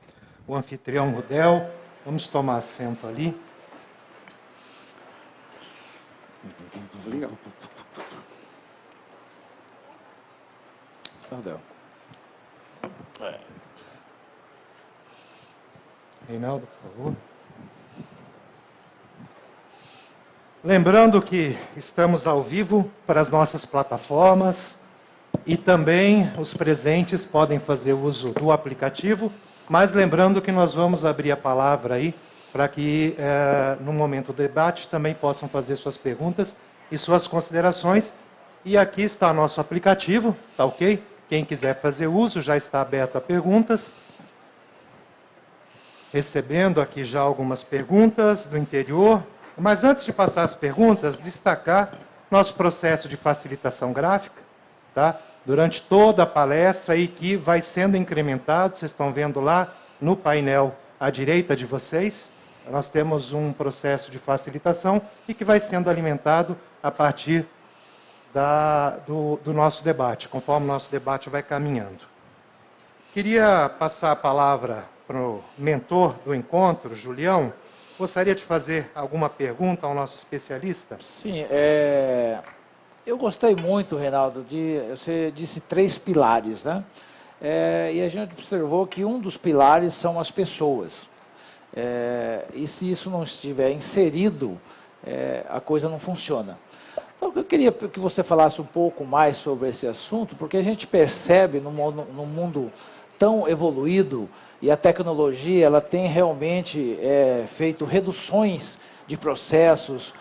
B: o anfitrião Rudel. Vamos tomar assento ali.
E: Desliga.
C: Rudel.
B: Reinaldo, por favor. Lembrando que estamos ao vivo para as nossas plataformas e também os presentes podem fazer uso do aplicativo, mas lembrando que nós vamos abrir a palavra aí para que no momento do debate também possam fazer suas perguntas e suas considerações. E aqui está nosso aplicativo, tá ok? Quem quiser fazer uso, já está aberto a perguntas. Recebendo aqui já algumas perguntas do interior. Mas antes de passar as perguntas, destacar nosso processo de facilitação gráfica, tá? Durante toda a palestra e que vai sendo incrementado, vocês estão vendo lá no painel à direita de vocês, nós temos um processo de facilitação e que vai sendo alimentado a partir do nosso debate, conforme o nosso debate vai caminhando. Queria passar a palavra para o mentor do encontro, Julião. Gostaria de fazer alguma pergunta ao nosso especialista?
C: Sim, eu gostei muito, Reinaldo, você disse 3 pilares, né? E a gente observou que um dos pilares são as pessoas. E se isso não estiver inserido, a coisa não funciona. Então, eu queria que você falasse um pouco mais sobre esse assunto, porque a gente percebe no mundo tão evoluído, e a tecnologia ela tem realmente feito reduções de processos,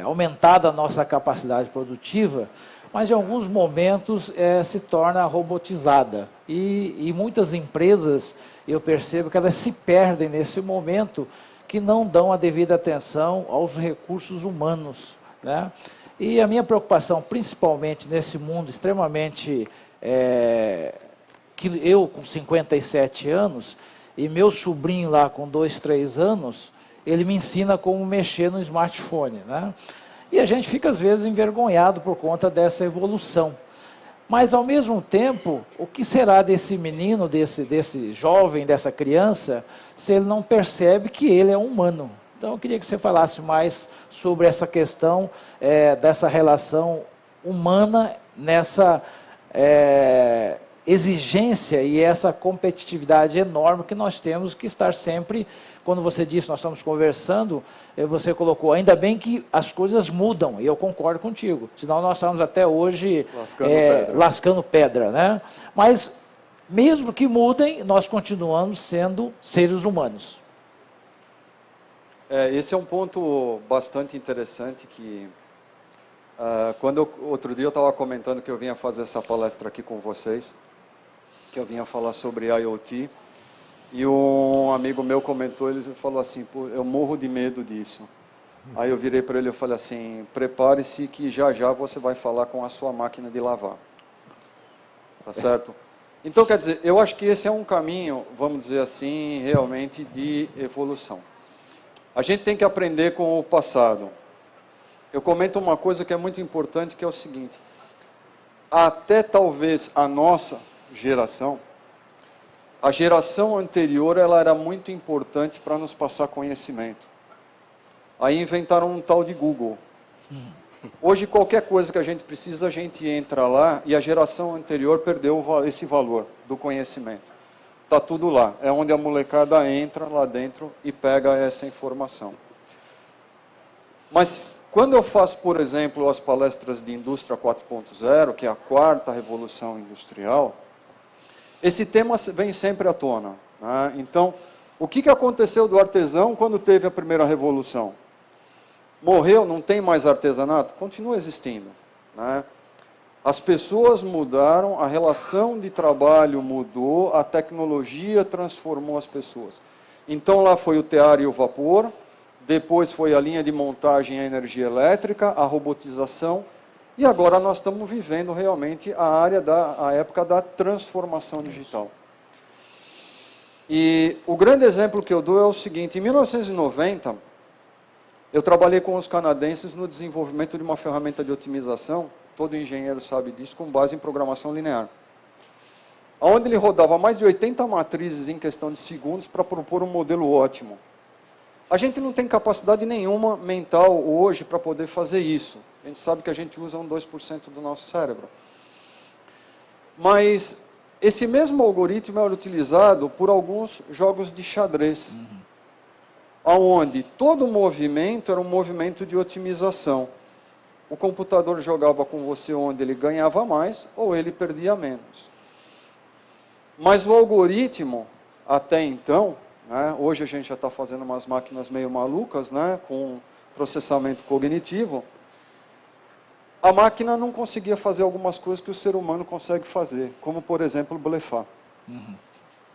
C: aumentado a nossa capacidade produtiva, mas em alguns momentos se torna robotizada. E muitas empresas, eu percebo que elas se perdem nesse momento, que não dão a devida atenção aos recursos humanos, né? E a minha preocupação, principalmente nesse mundo extremamente... que eu com 57 anos, e meu sobrinho lá com 2, 3 anos, ele me ensina como mexer no smartphone, né? E a gente fica às vezes envergonhado por conta dessa evolução. Mas ao mesmo tempo, o que será desse menino, desse jovem, dessa criança, se ele não percebe que ele é um humano? Então eu queria que você falasse mais sobre essa questão dessa relação humana nessa exigência e essa competitividade enorme que nós temos que estar sempre quando você disse, nós estamos conversando, você colocou, ainda bem que as coisas mudam, e eu concordo contigo, senão nós estamos até hoje lascando pedra, né? Mas, mesmo que mudem, nós continuamos sendo seres humanos.
E: Esse é um ponto bastante interessante que, outro dia eu estava comentando que eu vinha fazer essa palestra aqui com vocês, que eu vinha falar sobre IoT, e um amigo meu comentou, ele falou assim, pô, eu morro de medo disso. Aí eu virei para ele e falei assim, prepare-se que já já você vai falar com a sua máquina de lavar. Tá certo? Então, quer dizer, eu acho que esse é um caminho, vamos dizer assim, realmente de evolução. A gente tem que aprender com o passado. Eu comento uma coisa que é muito importante, que é o seguinte, até talvez a nossa geração, a geração anterior, ela era muito importante para nos passar conhecimento. Aí inventaram um tal de Google. Hoje, qualquer coisa que a gente precisa, a gente entra lá, e a geração anterior perdeu esse valor do conhecimento. Está tudo lá, é onde a molecada entra lá dentro e pega essa informação. Mas, quando eu faço, por exemplo, as palestras de Indústria 4.0, que é a quarta revolução industrial, esse tema vem sempre à tona, né? Então, o que aconteceu do artesão quando teve a primeira revolução? Morreu, não tem mais artesanato? Continua existindo, né? As pessoas mudaram, a relação de trabalho mudou, a tecnologia transformou as pessoas. Então lá foi o tear e o vapor, depois foi a linha de montagem e a energia elétrica, a robotização, e agora nós estamos vivendo realmente a época da transformação digital. E o grande exemplo que eu dou é o seguinte, em 1990, eu trabalhei com os canadenses no desenvolvimento de uma ferramenta de otimização, todo engenheiro sabe disso, com base em programação linear. Onde ele rodava mais de 80 matrizes em questão de segundos para propor um modelo ótimo. A gente não tem capacidade nenhuma mental hoje para poder fazer isso. A gente sabe que a gente usa 2% do nosso cérebro. Mas esse mesmo algoritmo era utilizado por alguns jogos de xadrez, onde todo movimento era um movimento de otimização. O computador jogava com você onde ele ganhava mais ou ele perdia menos. Mas o algoritmo, até então, né, hoje a gente já está fazendo umas máquinas meio malucas, né, com processamento cognitivo, a máquina não conseguia fazer algumas coisas que o ser humano consegue fazer, como, por exemplo, blefar.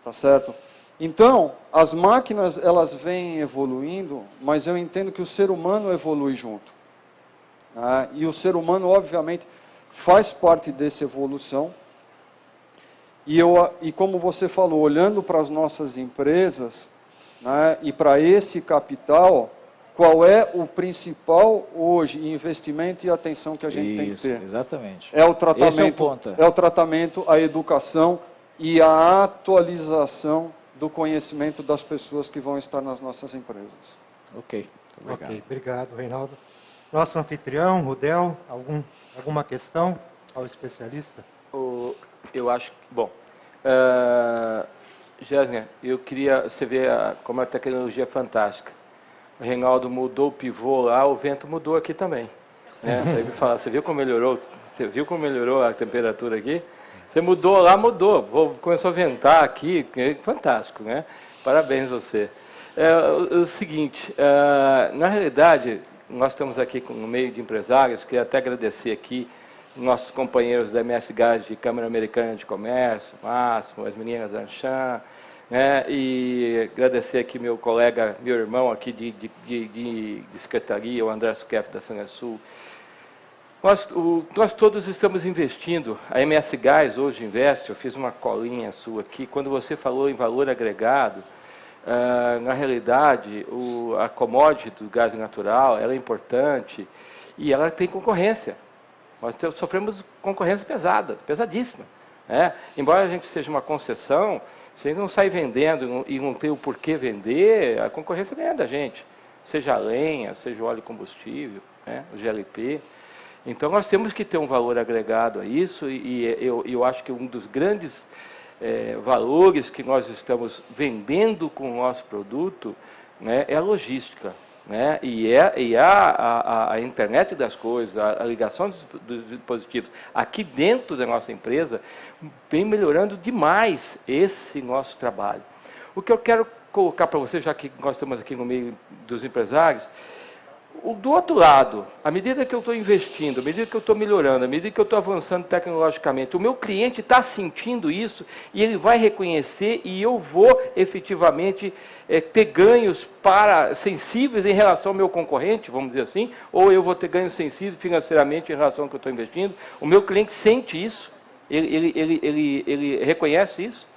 E: Tá certo? Então, as máquinas, elas vêm evoluindo, mas eu entendo que o ser humano evolui junto. E o ser humano, obviamente, faz parte dessa evolução. E como você falou, olhando para as nossas empresas, né, e para esse capital, qual é o principal hoje investimento e atenção que a gente tem que ter?
C: Exatamente.
E: É o tratamento,
C: esse é o ponto.
E: É o tratamento, a educação e a atualização do conhecimento das pessoas que vão estar nas nossas empresas.
C: Ok, obrigado.
B: Ok, obrigado, Reinaldo. Nosso anfitrião, Rudel, alguma questão ao especialista?
D: Eu acho, bom, Gessner, eu queria, você vê como a tecnologia é fantástica. O Reinaldo mudou o pivô lá, o vento mudou aqui também. Né? Você viu como melhorou? Você viu como melhorou a temperatura aqui? Você mudou lá, mudou. Começou a ventar aqui, fantástico, né? Parabéns você. O seguinte, na realidade, nós estamos aqui no meio de empresários, queria até agradecer aqui nossos companheiros da MS Gás de Câmara Americana de Comércio, Máximo, as meninas da Anshan, né, e agradecer aqui meu colega, meu irmão aqui de secretaria, o André Suquef da Sangasul. Nós todos estamos investindo, a MS Gás hoje investe, eu fiz uma colinha sua aqui, quando você falou em valor agregado, na realidade, a commodity do gás natural, ela é importante e ela tem concorrência. Nós sofremos concorrência pesada, pesadíssima. Né? Embora a gente seja uma concessão, se a gente não sai vendendo e não tem o porquê vender, a concorrência ganha da gente. Seja a lenha, seja o óleo combustível, né? O GLP. Então nós temos que ter um valor agregado a isso e eu acho que um dos grandes valores que nós estamos vendendo com o nosso produto né, é a logística. Né? E a internet das coisas, a ligação dos dispositivos aqui dentro da nossa empresa vem melhorando demais esse nosso trabalho. O que eu quero colocar para você, já que nós estamos aqui no meio dos empresários, do outro lado, à medida que eu estou investindo, à medida que eu estou melhorando, à medida que eu estou avançando tecnologicamente, o meu cliente está sentindo isso e ele vai reconhecer e eu vou efetivamente ter ganhos sensíveis em relação ao meu concorrente, vamos dizer assim, ou eu vou ter ganhos sensíveis financeiramente em relação ao que eu estou investindo. O meu cliente sente isso, ele reconhece isso.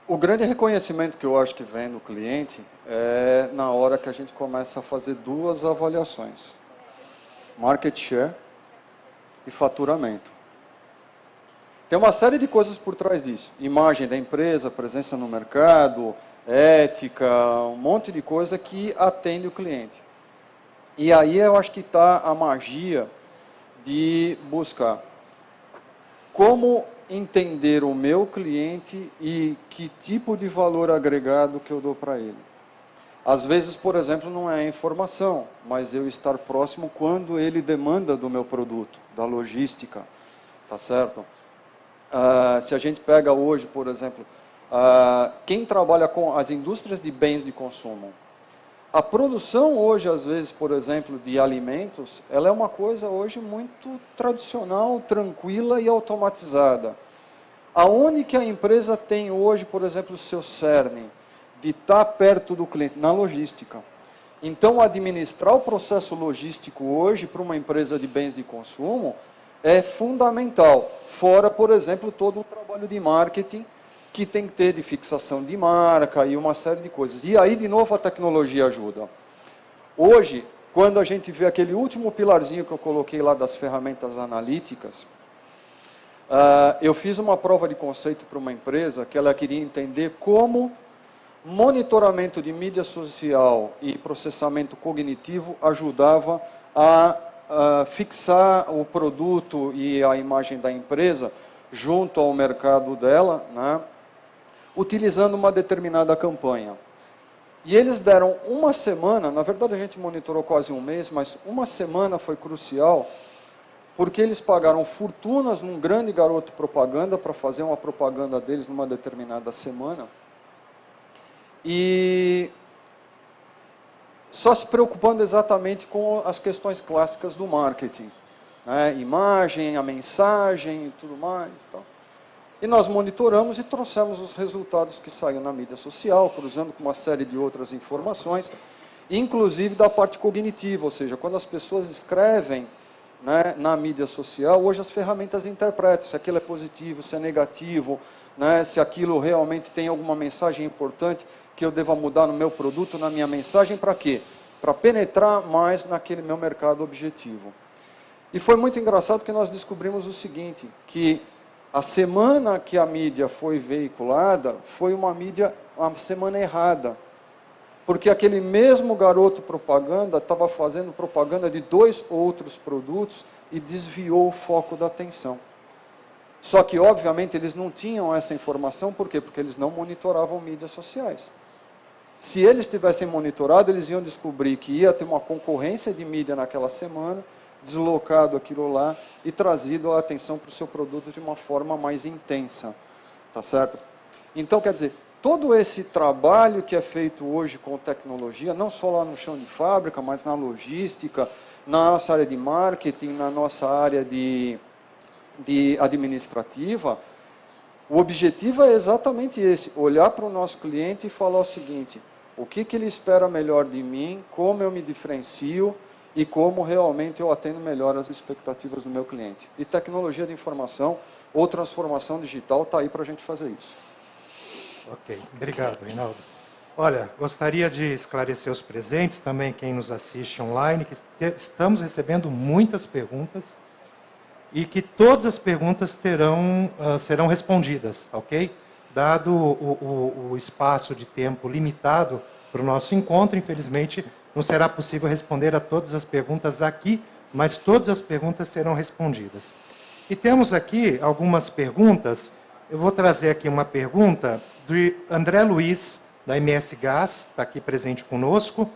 E: O grande reconhecimento que eu acho que vem no cliente é na hora que a gente começa a fazer duas avaliações: market share e faturamento. Tem uma série de coisas por trás disso: imagem da empresa, presença no mercado, ética, um monte de coisa que atende o cliente. E aí eu acho que está a magia de buscar como entender o meu cliente e que tipo de valor agregado que eu dou para ele. Às vezes, por exemplo, não é a informação, mas eu estar próximo quando ele demanda do meu produto, da logística, tá certo? Se a gente pega hoje, por exemplo, quem trabalha com as indústrias de bens de consumo, a produção hoje, às vezes, por exemplo, de alimentos, ela é uma coisa hoje muito tradicional, tranquila e automatizada. Aonde que a empresa tem hoje, por exemplo, o seu cerne de estar perto do cliente? Na logística. Então, administrar o processo logístico hoje para uma empresa de bens de consumo é fundamental. Fora, por exemplo, todo um trabalho de marketing que tem que ter de fixação de marca e uma série de coisas. E aí, de novo, a tecnologia ajuda. Hoje, quando a gente vê aquele último pilarzinho que eu coloquei lá das ferramentas analíticas, eu fiz uma prova de conceito para uma empresa que ela queria entender como monitoramento de mídia social e processamento cognitivo ajudava a fixar o produto e a imagem da empresa junto ao mercado dela, né, utilizando uma determinada campanha. E eles deram uma semana, na verdade a gente monitorou quase um mês, mas uma semana foi crucial, porque eles pagaram fortunas num grande garoto propaganda para fazer uma propaganda deles numa determinada semana, e só se preocupando exatamente com as questões clássicas do marketing, né? Imagem, a mensagem e tudo mais. Então. E nós monitoramos e trouxemos os resultados que saíram na mídia social, cruzando com uma série de outras informações, inclusive da parte cognitiva, ou seja, quando as pessoas escrevem, né, na mídia social, hoje as ferramentas interpretam se aquilo é positivo, se é negativo, né, se aquilo realmente tem alguma mensagem importante que eu deva mudar no meu produto, na minha mensagem, para quê? Para penetrar mais naquele meu mercado objetivo. E foi muito engraçado que nós descobrimos o seguinte, que a semana que a mídia foi veiculada foi uma semana errada. Porque aquele mesmo garoto propaganda estava fazendo propaganda de 2 outros produtos e desviou o foco da atenção. Só que, obviamente, eles não tinham essa informação, por quê? Porque eles não monitoravam mídias sociais. Se eles tivessem monitorado, eles iam descobrir que ia ter uma concorrência de mídia naquela semana, deslocado aquilo lá e trazido a atenção para o seu produto de uma forma mais intensa. Tá certo? Então, quer dizer, todo esse trabalho que é feito hoje com tecnologia, não só lá no chão de fábrica, mas na logística, na nossa área de marketing, na nossa área de administrativa, o objetivo é exatamente esse, olhar para o nosso cliente e falar o seguinte, o que ele espera melhor de mim, como eu me diferencio e como realmente eu atendo melhor as expectativas do meu cliente. E tecnologia de informação ou transformação digital está aí para a gente fazer isso.
B: Ok, obrigado, Reinaldo. Olha, gostaria de esclarecer os presentes, também quem nos assiste online, que estamos recebendo muitas perguntas e que todas as perguntas serão respondidas, ok? Dado o espaço de tempo limitado para o nosso encontro, infelizmente, não será possível responder a todas as perguntas aqui, mas todas as perguntas serão respondidas. E temos aqui algumas perguntas. Eu vou trazer aqui uma pergunta do André Luiz, da MS Gás, está aqui presente conosco,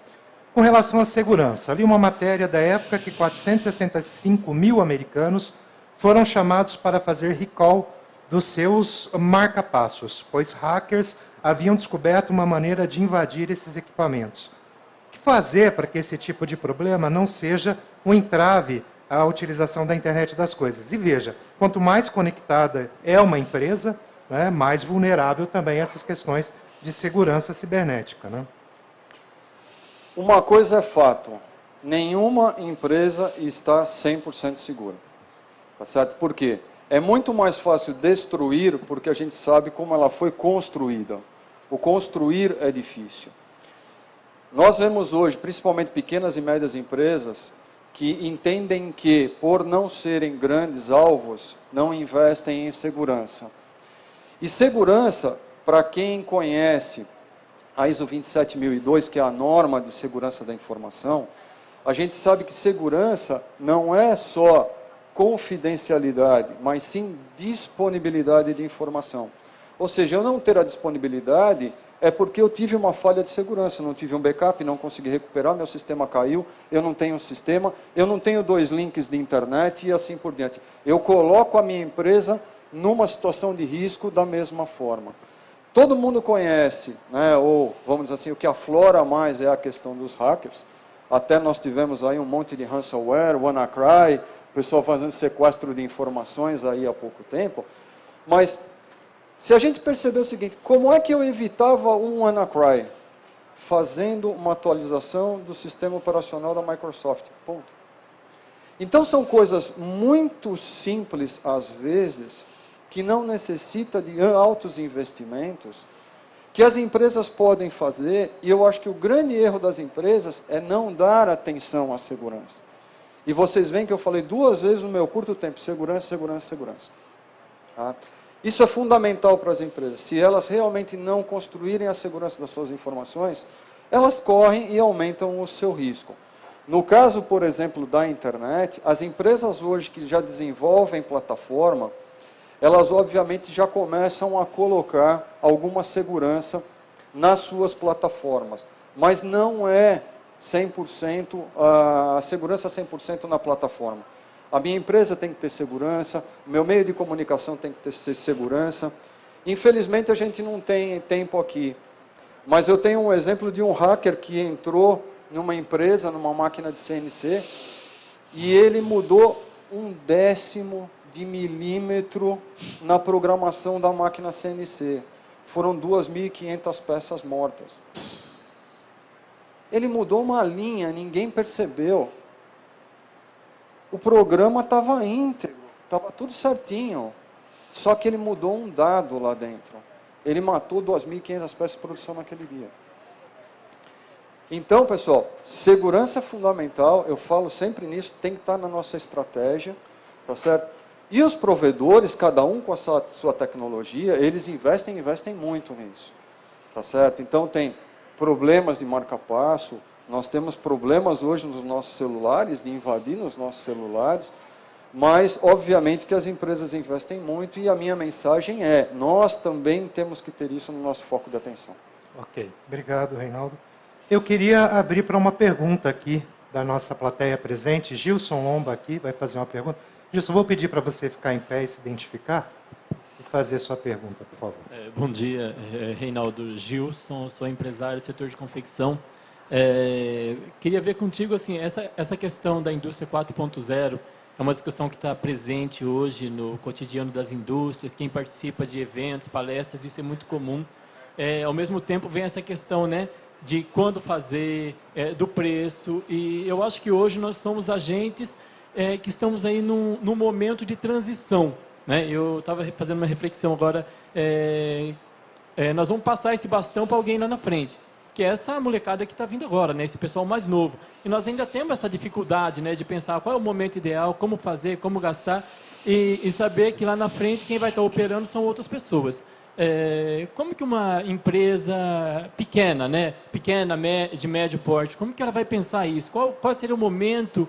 B: com relação à segurança. Ali uma matéria da época que 465 mil americanos foram chamados para fazer recall dos seus marca-passos, pois hackers haviam descoberto uma maneira de invadir esses equipamentos. O que fazer para que esse tipo de problema não seja um entrave à utilização da internet das coisas? E veja, quanto mais conectada é uma empresa, né, mais vulnerável também a essas questões de segurança cibernética, né?
E: Uma coisa é fato, nenhuma empresa está 100% segura. Tá certo? Por quê? É muito mais fácil destruir porque a gente sabe como ela foi construída. O construir é difícil. Nós vemos hoje, principalmente pequenas e médias empresas, que entendem que, por não serem grandes alvos, não investem em segurança. E segurança, para quem conhece a ISO 27002, que é a norma de segurança da informação, a gente sabe que segurança não é só confidencialidade, mas sim disponibilidade de informação. Ou seja, eu não ter a disponibilidade é porque eu tive uma falha de segurança, não tive um backup, não consegui recuperar, meu sistema caiu, eu não tenho um sistema, eu não tenho 2 links de internet e assim por diante. Eu coloco a minha empresa numa situação de risco da mesma forma. Todo mundo conhece, né, ou vamos dizer assim, o que aflora mais é a questão dos hackers. Até nós tivemos aí um monte de ransomware, WannaCry, pessoal fazendo sequestro de informações aí há pouco tempo. Mas se a gente perceber o seguinte, como é que eu evitava um WannaCry? Fazendo uma atualização do sistema operacional da Microsoft. Ponto. Então são coisas muito simples às vezes, que não necessita de altos investimentos, que as empresas podem fazer, e eu acho que o grande erro das empresas é não dar atenção à segurança. E vocês veem que eu falei 2 vezes no meu curto tempo, segurança, segurança, segurança. Tá? Isso é fundamental para as empresas. Se elas realmente não construírem a segurança das suas informações, elas correm e aumentam o seu risco. No caso, por exemplo, da internet, as empresas hoje que já desenvolvem plataforma, elas obviamente já começam a colocar alguma segurança nas suas plataformas. Mas não é 100%, a segurança 100% na plataforma. A minha empresa tem que ter segurança, o meu meio de comunicação tem que ter segurança. Infelizmente a gente não tem tempo aqui, mas eu tenho um exemplo de um hacker que entrou numa empresa, numa máquina de CNC, e ele mudou 1/10 de milímetro na programação da máquina CNC. Foram 2.500 peças mortas. Ele mudou uma linha, ninguém percebeu. O programa estava íntegro, estava tudo certinho. Só que ele mudou um dado lá dentro. Ele matou 2.500 peças de produção naquele dia. Então, pessoal, segurança é fundamental, eu falo sempre nisso, tem que estar na nossa estratégia, tá certo? E os provedores, cada um com a sua tecnologia, eles investem muito nisso, tá certo? Então tem problemas de marca-passo, nós temos problemas hoje nos nossos celulares, de invadir nos nossos celulares, mas obviamente que as empresas investem muito e a minha mensagem é, nós também temos que ter isso no nosso foco de atenção.
B: Ok, obrigado, Reinaldo. Eu queria abrir para uma pergunta aqui da nossa plateia presente. Gilson Lomba aqui vai fazer uma pergunta. Gilson, vou pedir para você ficar em pé e se identificar e fazer sua pergunta, por favor.
F: Bom dia, Reinaldo. Gilson, sou empresário do setor de confecção. Queria ver contigo, assim, essa questão da indústria 4.0 é uma discussão que está presente hoje no cotidiano das indústrias, quem participa de eventos, palestras, isso é muito comum. Ao mesmo tempo, vem essa questão, né, de quando fazer, do preço, e eu acho que hoje nós somos agentes que estamos aí num momento de transição, né? Eu estava fazendo uma reflexão agora, nós vamos passar esse bastão para alguém lá na frente, que é essa molecada que está vindo agora, né? Esse pessoal mais novo, e nós ainda temos essa dificuldade, né, de pensar qual é o momento ideal, como fazer, como gastar, e saber que lá na frente quem vai estar operando são outras pessoas. Como que uma empresa pequena, né, de médio porte, como que ela vai pensar isso? Qual seria o momento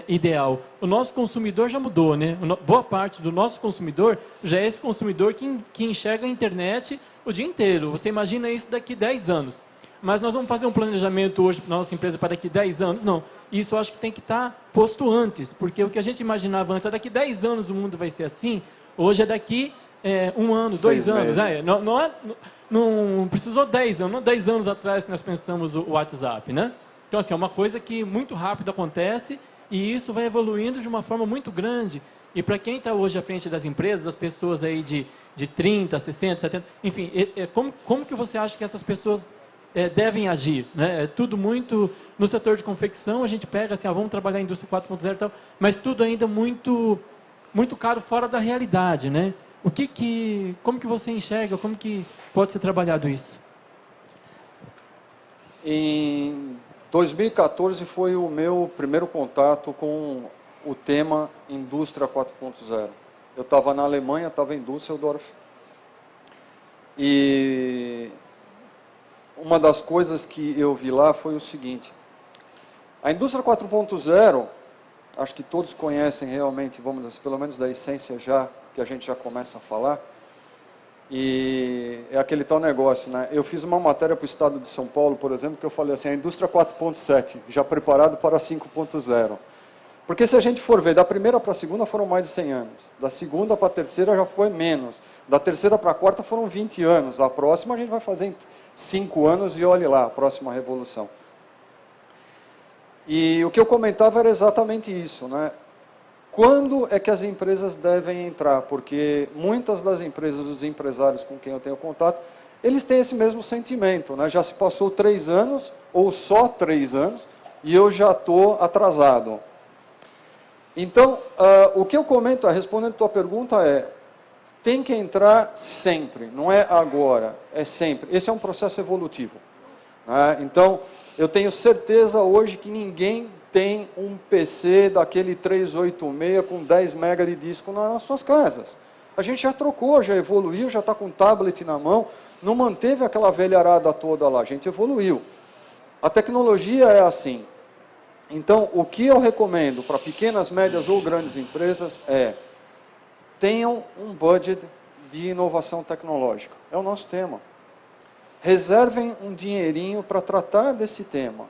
F: ideal? O nosso consumidor já mudou, né? Boa parte do nosso consumidor já é esse consumidor que enxerga a internet o dia inteiro. Você imagina isso daqui 10 anos. Mas nós vamos fazer um planejamento hoje para a nossa empresa para daqui 10 anos? Não. Isso eu acho que tem que estar posto antes, porque o que a gente imaginava antes, daqui 10 anos o mundo vai ser assim, hoje é daqui 1 ano, 2 anos. Não precisou 10 anos, não 10 anos atrás que nós pensamos o WhatsApp, né? Então, assim, é uma coisa que muito rápido acontece e isso vai evoluindo de uma forma muito grande. E para quem está hoje à frente das empresas, as pessoas aí de 30, 60, 70, enfim, como que você acha que essas pessoas devem agir, né? É tudo muito no setor de confecção, a gente pega assim, vamos trabalhar a indústria 4.0 e tal, mas tudo ainda muito caro fora da realidade, né? Como que você enxerga, como que pode ser trabalhado isso?
E: Em 2014 foi o meu primeiro contato com o tema Indústria 4.0. Eu estava na Alemanha, estava em Düsseldorf, e uma das coisas que eu vi lá foi o seguinte: a indústria 4.0, acho que todos conhecem realmente, vamos dizer, pelo menos da essência já, que a gente já começa a falar, e é aquele tal negócio, né? Eu fiz uma matéria para o estado de São Paulo, por exemplo, que eu falei assim, a indústria 4.7, já preparado para 5.0. Porque se a gente for ver, da primeira para a segunda foram mais de 100 anos, da segunda para a terceira já foi menos, da terceira para a quarta foram 20 anos, a próxima a gente vai fazer em 5 anos e olhe lá, a próxima revolução. E o que eu comentava era exatamente isso, né? Quando é que as empresas devem entrar? Porque muitas das empresas, os empresários com quem eu tenho contato, eles têm esse mesmo sentimento, né? Já se passou 3 anos, ou só 3 anos, e eu já estou atrasado. Então, o que eu comento, respondendo a tua pergunta tem que entrar sempre, não é agora, é sempre. Esse é um processo evolutivo, né? Então, eu tenho certeza hoje que ninguém tem um PC daquele 386 com 10 MB de disco nas suas casas. A gente já trocou, já evoluiu, já está com tablet na mão, não manteve aquela velharada toda lá, a gente evoluiu. A tecnologia é assim. Então, o que eu recomendo para pequenas, médias ou grandes empresas tenham um budget de inovação tecnológica. É o nosso tema. Reservem um dinheirinho para tratar desse tema.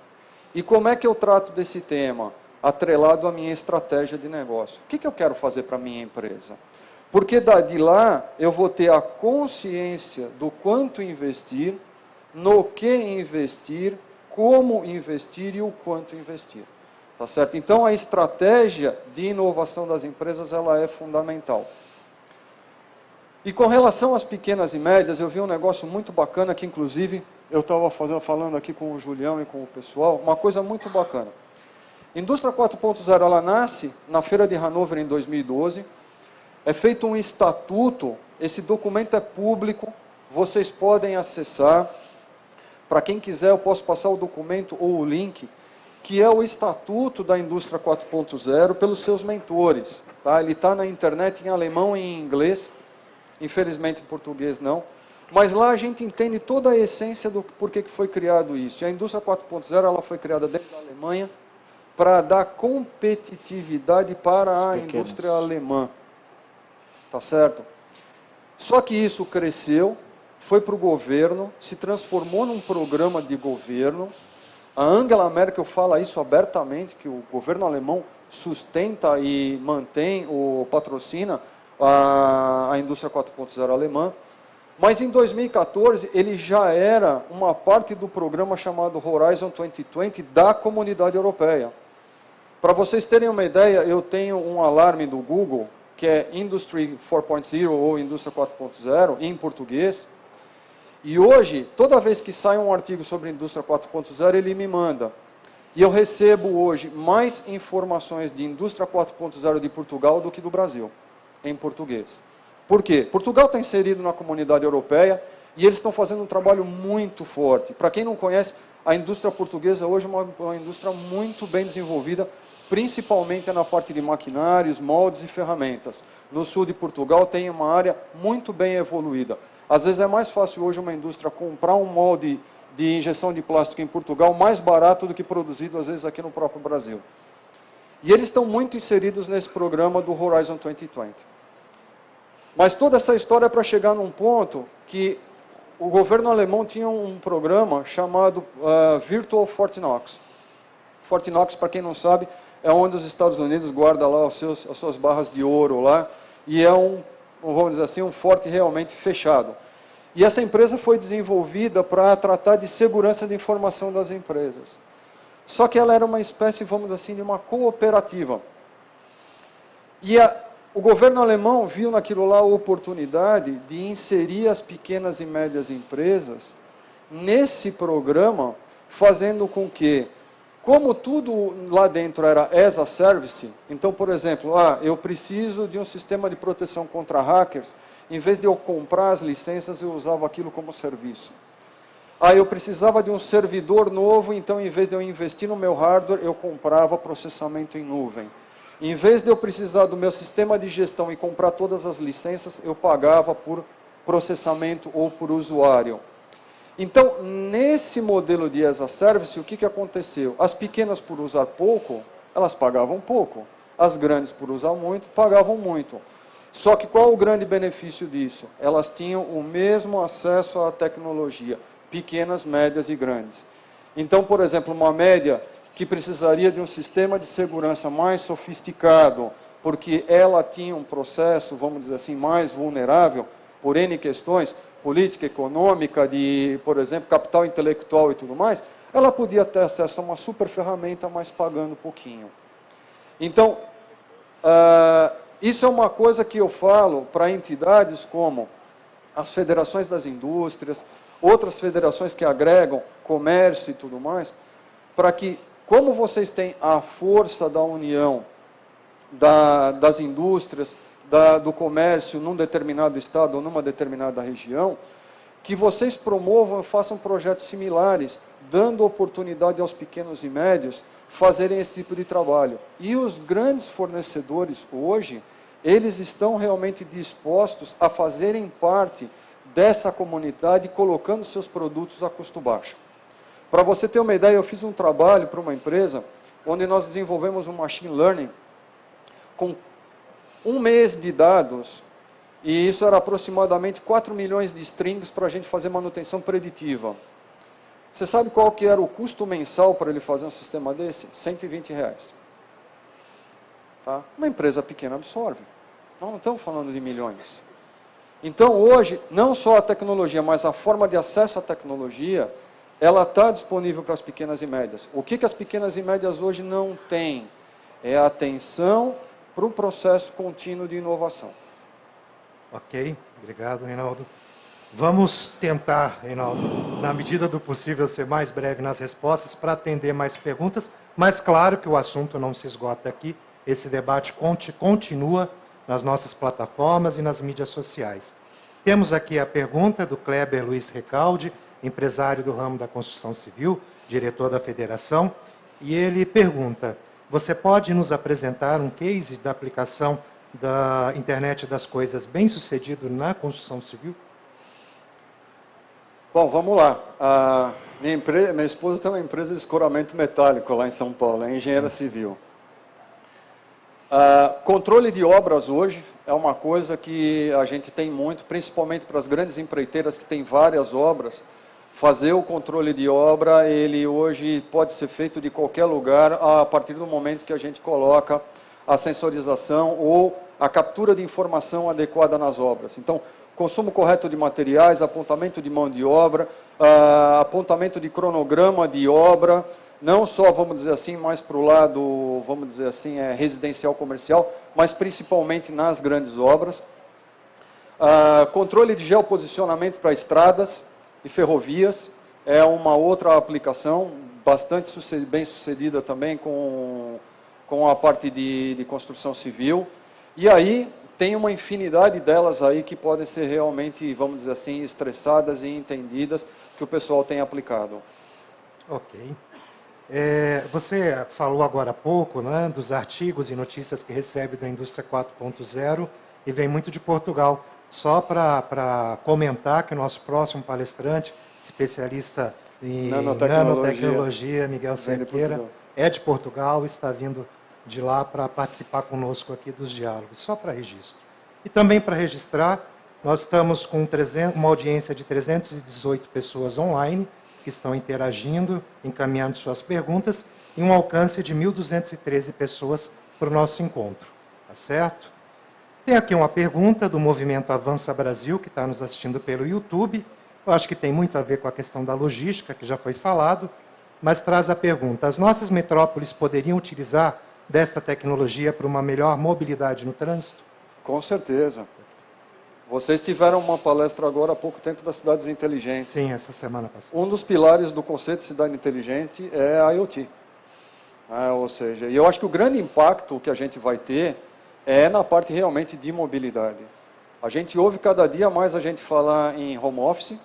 E: E como é que eu trato desse tema? Atrelado à minha estratégia de negócio. O que eu quero fazer para a minha empresa? Porque de lá eu vou ter a consciência do quanto investir, no que investir, como investir e o quanto investir. Tá certo? Então, a estratégia de inovação das empresas ela é fundamental. E com relação às pequenas e médias, eu vi um negócio muito bacana que, inclusive, eu estava falando aqui com o Julião e com o pessoal, uma coisa muito bacana. Indústria 4.0, ela nasce na Feira de Hannover em 2012, é feito um estatuto, esse documento é público, vocês podem acessar. Para quem quiser, eu posso passar o documento ou o link, que é o Estatuto da Indústria 4.0 pelos seus mentores. Tá? Ele está na internet em alemão e em inglês, infelizmente em português não, mas lá a gente entende toda a essência do porquê que foi criado isso. E a Indústria 4.0 ela foi criada dentro da Alemanha para dar competitividade para a indústria alemã. Tá certo? Só que isso cresceu, foi para o governo, se transformou num programa de governo. A Angela Merkel fala isso abertamente, que o governo alemão sustenta e mantém, patrocina a indústria 4.0 alemã. Mas em 2014 ele já era uma parte do programa chamado Horizon 2020 da Comunidade Europeia. Para vocês terem uma ideia, eu tenho um alarme do Google, que é Industry 4.0 ou Indústria 4.0 em português. E hoje, toda vez que sai um artigo sobre Indústria 4.0, ele me manda. E eu recebo hoje mais informações de Indústria 4.0 de Portugal do que do Brasil, em português. Por quê? Portugal está inserido na Comunidade Europeia e eles estão fazendo um trabalho muito forte. Para quem não conhece, a indústria portuguesa hoje é uma indústria muito bem desenvolvida, principalmente na parte de maquinários, moldes e ferramentas. No sul de Portugal tem uma área muito bem evoluída. Às vezes é mais fácil hoje uma indústria comprar um molde de injeção de plástico em Portugal mais barato do que produzido, às vezes, aqui no próprio Brasil. E eles estão muito inseridos nesse programa do Horizon 2020. Mas toda essa história é para chegar num ponto que o governo alemão tinha um programa chamado Virtual Fort Knox. Fort Knox, para quem não sabe, é onde os Estados Unidos guardam lá as suas barras de ouro lá, e é vamos dizer assim, um forte realmente fechado. E essa empresa foi desenvolvida para tratar de segurança de informação das empresas. Só que ela era uma espécie, vamos dizer assim, de uma cooperativa. E o governo alemão viu naquilo lá a oportunidade de inserir as pequenas e médias empresas nesse programa, fazendo com que, como tudo lá dentro era as a service, então, por exemplo, eu preciso de um sistema de proteção contra hackers, em vez de eu comprar as licenças, eu usava aquilo como serviço. Eu precisava de um servidor novo, então, em vez de eu investir no meu hardware, eu comprava processamento em nuvem. Em vez de eu precisar do meu sistema de gestão e comprar todas as licenças, eu pagava por processamento ou por usuário. Então, nesse modelo de as a service, o que aconteceu? As pequenas, por usar pouco, elas pagavam pouco. As grandes, por usar muito, pagavam muito. Só que qual o grande benefício disso? Elas tinham o mesmo acesso à tecnologia, pequenas, médias e grandes. Então, por exemplo, uma média que precisaria de um sistema de segurança mais sofisticado, porque ela tinha um processo, vamos dizer assim, mais vulnerável, por N questões, política econômica, de, por exemplo, capital intelectual e tudo mais, ela podia ter acesso a uma super ferramenta, mas pagando pouquinho. Então, isso é uma coisa que eu falo para entidades como as federações das indústrias, outras federações que agregam comércio e tudo mais, para que, como vocês têm a força da união das indústrias, do comércio num determinado estado ou numa determinada região, que vocês promovam e façam projetos similares, dando oportunidade aos pequenos e médios fazerem esse tipo de trabalho. E os grandes fornecedores hoje, eles estão realmente dispostos a fazerem parte dessa comunidade, colocando seus produtos a custo baixo. Para você ter uma ideia, eu fiz um trabalho para uma empresa, onde nós desenvolvemos um machine learning com 1 mês de dados, e isso era aproximadamente 4 milhões de strings para a gente fazer manutenção preditiva. Você sabe qual que era o custo mensal para ele fazer um sistema desse? R$120. Tá? Uma empresa pequena absorve. Nós não estamos falando de milhões. Então, hoje, não só a tecnologia, mas a forma de acesso à tecnologia, ela está disponível para as pequenas e médias. O que as pequenas e médias hoje não têm? É a atenção para um processo contínuo de inovação.
B: Ok, obrigado, Reinaldo. Vamos tentar, Reinaldo, na medida do possível, ser mais breve nas respostas para atender mais perguntas, mas claro que o assunto não se esgota aqui, esse debate continua nas nossas plataformas e nas mídias sociais. Temos aqui a pergunta do Kleber Luiz Recalde, empresário do ramo da construção civil, diretor da federação, e ele pergunta: você pode nos apresentar um case da aplicação da internet das coisas bem-sucedido na construção civil?
E: Bom, vamos lá. Minha esposa tem uma empresa de escoramento metálico lá em São Paulo, é engenheira civil. Controle de obras hoje é uma coisa que a gente tem muito, principalmente para as grandes empreiteiras que têm várias obras. Fazer o controle de obra, ele hoje pode ser feito de qualquer lugar, a partir do momento que a gente coloca a sensorização ou a captura de informação adequada nas obras. Então, consumo correto de materiais, apontamento de mão de obra, apontamento de cronograma de obra, não só, vamos dizer assim, mais para o lado, vamos dizer assim, residencial comercial, mas principalmente nas grandes obras. Controle de geoposicionamento para estradas e ferrovias é uma outra aplicação bastante bem sucedida também com a parte de construção civil. E aí tem uma infinidade delas aí que podem ser realmente, vamos dizer assim, estressadas e entendidas, que o pessoal tem aplicado.
B: Ok. Você falou agora há pouco, né, dos artigos e notícias que recebe da indústria 4.0 e vem muito de Portugal. Só para comentar que o nosso próximo palestrante, especialista em nanotecnologia, Miguel Cerqueira, é de Portugal e está vindo de lá para participar conosco aqui dos diálogos, só para registro. E também para registrar Nós estamos com uma audiência de 318 pessoas online, que estão interagindo, encaminhando suas perguntas, e um alcance de 1.213 pessoas para o nosso encontro. Tá certo? Tem aqui uma pergunta do Movimento Avança Brasil, que está nos assistindo pelo YouTube. Eu acho que tem muito a ver com a questão da logística, que já foi falado, mas traz a pergunta: as nossas metrópoles poderiam utilizar desta tecnologia para uma melhor mobilidade no trânsito?
E: Com certeza. Vocês tiveram uma palestra agora há pouco tempo das cidades inteligentes.
B: Sim, essa semana passada.
E: Um dos pilares do conceito de cidade inteligente é a IoT. Ou seja, e eu acho que o grande impacto que a gente vai ter é na parte realmente de mobilidade. A gente ouve cada dia mais a gente falar em home office.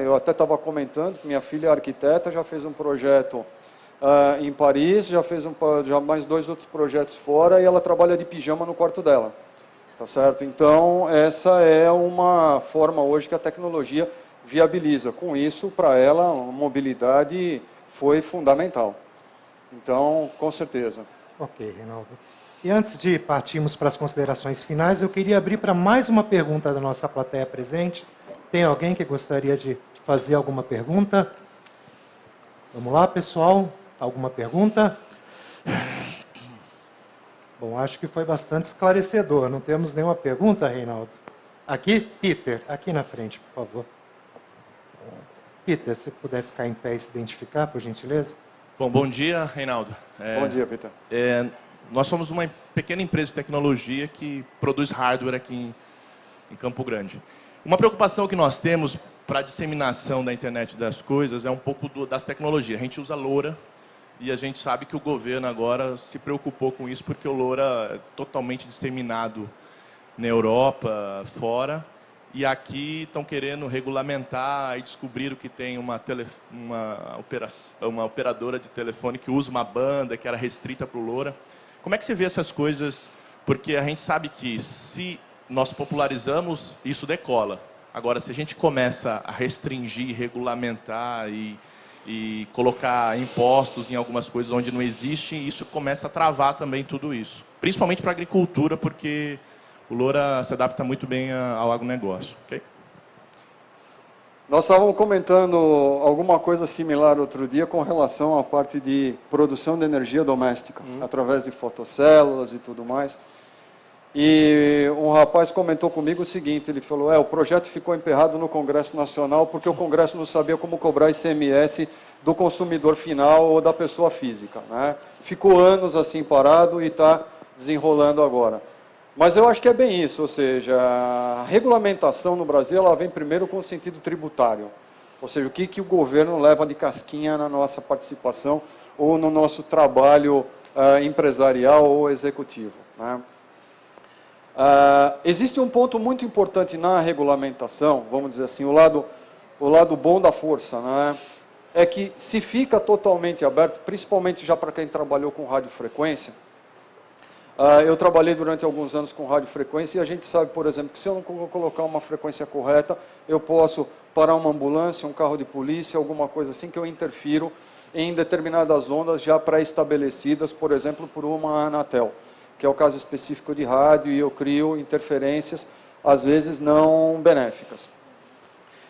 E: Eu até estava comentando que minha filha é arquiteta, já fez um projeto em Paris, já fez já mais 2 outros projetos fora, e ela trabalha de pijama no quarto dela. Tá certo? Então, essa é uma forma hoje que a tecnologia viabiliza. Com isso, para ela, a mobilidade foi fundamental. Então, com certeza.
B: Ok, Reinaldo. E antes de partirmos para as considerações finais, eu queria abrir para mais uma pergunta da nossa plateia presente. Tem alguém que gostaria de fazer alguma pergunta? Vamos lá, pessoal. Alguma pergunta? Bom, acho que foi bastante esclarecedor. Não temos nenhuma pergunta, Reinaldo? Aqui, Peter, aqui na frente, por favor. Peter, se puder ficar em pé e se identificar, por gentileza.
G: Bom dia, Reinaldo.
E: Bom dia, Peter.
G: Nós somos uma pequena empresa de tecnologia que produz hardware aqui em Campo Grande. Uma preocupação que nós temos para a disseminação da internet das coisas é um pouco das tecnologias. A gente usa LoRa e a gente sabe que o governo agora se preocupou com isso porque o LoRa é totalmente disseminado na Europa, fora. E aqui estão querendo regulamentar e descobriram que tem uma operadora de telefone que usa uma banda que era restrita para o LoRa. Como é que você vê essas coisas? Porque a gente sabe que se nós popularizamos, isso decola. Agora, se a gente começa a restringir, regulamentar e colocar impostos em algumas coisas onde não existe, isso começa a travar também tudo isso. Principalmente para a agricultura, porque o LoRa se adapta muito bem ao agronegócio. Okay?
E: Nós estávamos comentando alguma coisa similar outro dia com relação à parte de produção de energia doméstica, através de fotocélulas e tudo mais. E um rapaz comentou comigo o seguinte, ele falou, o projeto ficou emperrado no Congresso Nacional porque o Congresso não sabia como cobrar ICMS do consumidor final ou da pessoa física. Né? Ficou anos assim parado e está desenrolando agora. Mas eu acho que é bem isso, ou seja, a regulamentação no Brasil ela vem primeiro com o sentido tributário. Ou seja, o que o governo leva de casquinha na nossa participação ou no nosso trabalho empresarial ou executivo. Né? Existe um ponto muito importante na regulamentação, vamos dizer assim, o lado bom da força, né? É que se fica totalmente aberto, principalmente já para quem trabalhou com radiofrequência. Eu trabalhei durante alguns anos com radiofrequência e a gente sabe, por exemplo, que se eu não colocar uma frequência correta, eu posso parar uma ambulância, um carro de polícia, alguma coisa assim, que eu interfiro em determinadas ondas já pré-estabelecidas, por exemplo, por uma Anatel, que é o caso específico de rádio, e eu crio interferências, às vezes não benéficas.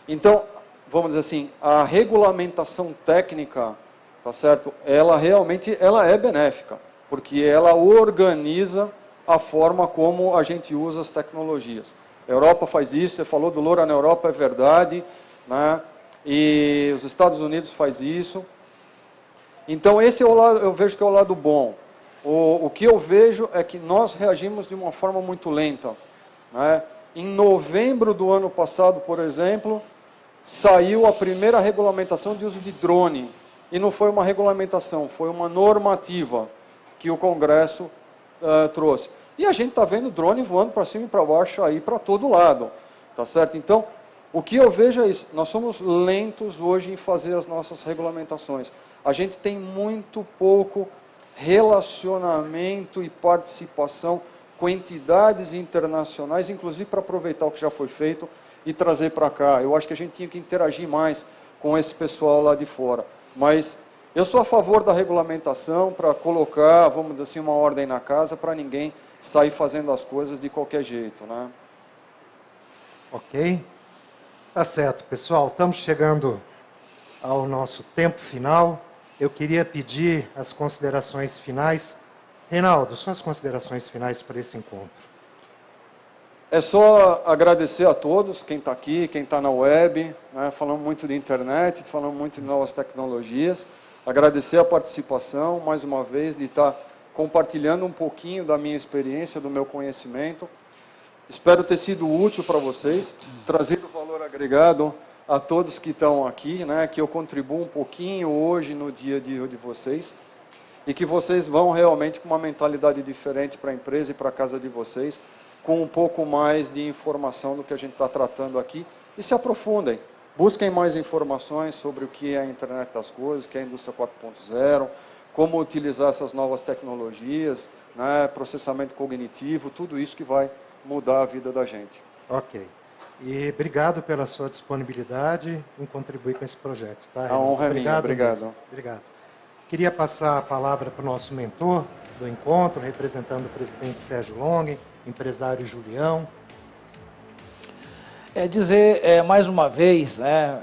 E: Então, vamos dizer assim, a regulamentação técnica, tá certo? Ela realmente é benéfica, porque ela organiza a forma como a gente usa as tecnologias. A Europa faz isso, você falou do LoRa na Europa, é verdade, né? E os Estados Unidos faz isso. Então, esse é o lado, eu vejo que é o lado bom. O que eu vejo é que nós reagimos de uma forma muito lenta. Né? Em novembro do ano passado, por exemplo, saiu a primeira regulamentação de uso de drone. E não foi uma regulamentação, foi uma normativa que o Congresso trouxe. E a gente está vendo drone voando para cima e para baixo, aí para todo lado. Tá certo? Então, o que eu vejo é isso. Nós somos lentos hoje em fazer as nossas regulamentações. A gente tem muito pouco relacionamento e participação com entidades internacionais, inclusive para aproveitar o que já foi feito e trazer para cá. Eu acho que a gente tinha que interagir mais com esse pessoal lá de fora. Mas eu sou a favor da regulamentação para colocar, vamos dizer assim, uma ordem na casa para ninguém sair fazendo as coisas de qualquer jeito. Né?
B: Ok? Tá certo, pessoal. Estamos chegando ao nosso tempo final. Eu queria pedir as considerações finais. Reinaldo, suas considerações finais para esse encontro.
E: É só agradecer a todos, quem está aqui, quem está na web, né? Falamos muito de internet, falamos muito de novas tecnologias. Agradecer a participação, mais uma vez, de estar compartilhando um pouquinho da minha experiência, do meu conhecimento. Espero ter sido útil para vocês, trazido valor agregado a todos que estão aqui, né? Que eu contribuo um pouquinho hoje no dia a dia de vocês e que vocês vão realmente com uma mentalidade diferente para a empresa e para a casa de vocês, com um pouco mais de informação do que a gente está tratando aqui e se aprofundem. Busquem mais informações sobre o que é a internet das coisas, o que é a indústria 4.0, como utilizar essas novas tecnologias, né, processamento cognitivo, tudo isso que vai mudar a vida da gente.
B: Ok. E obrigado pela sua disponibilidade em contribuir com esse projeto. Tá,
E: A honra é minha. Obrigado.
B: Mesmo. Obrigado. Queria passar a palavra para o nosso mentor do encontro, representando o presidente Sérgio Longen, empresário Julião.
C: Dizer mais uma vez, né,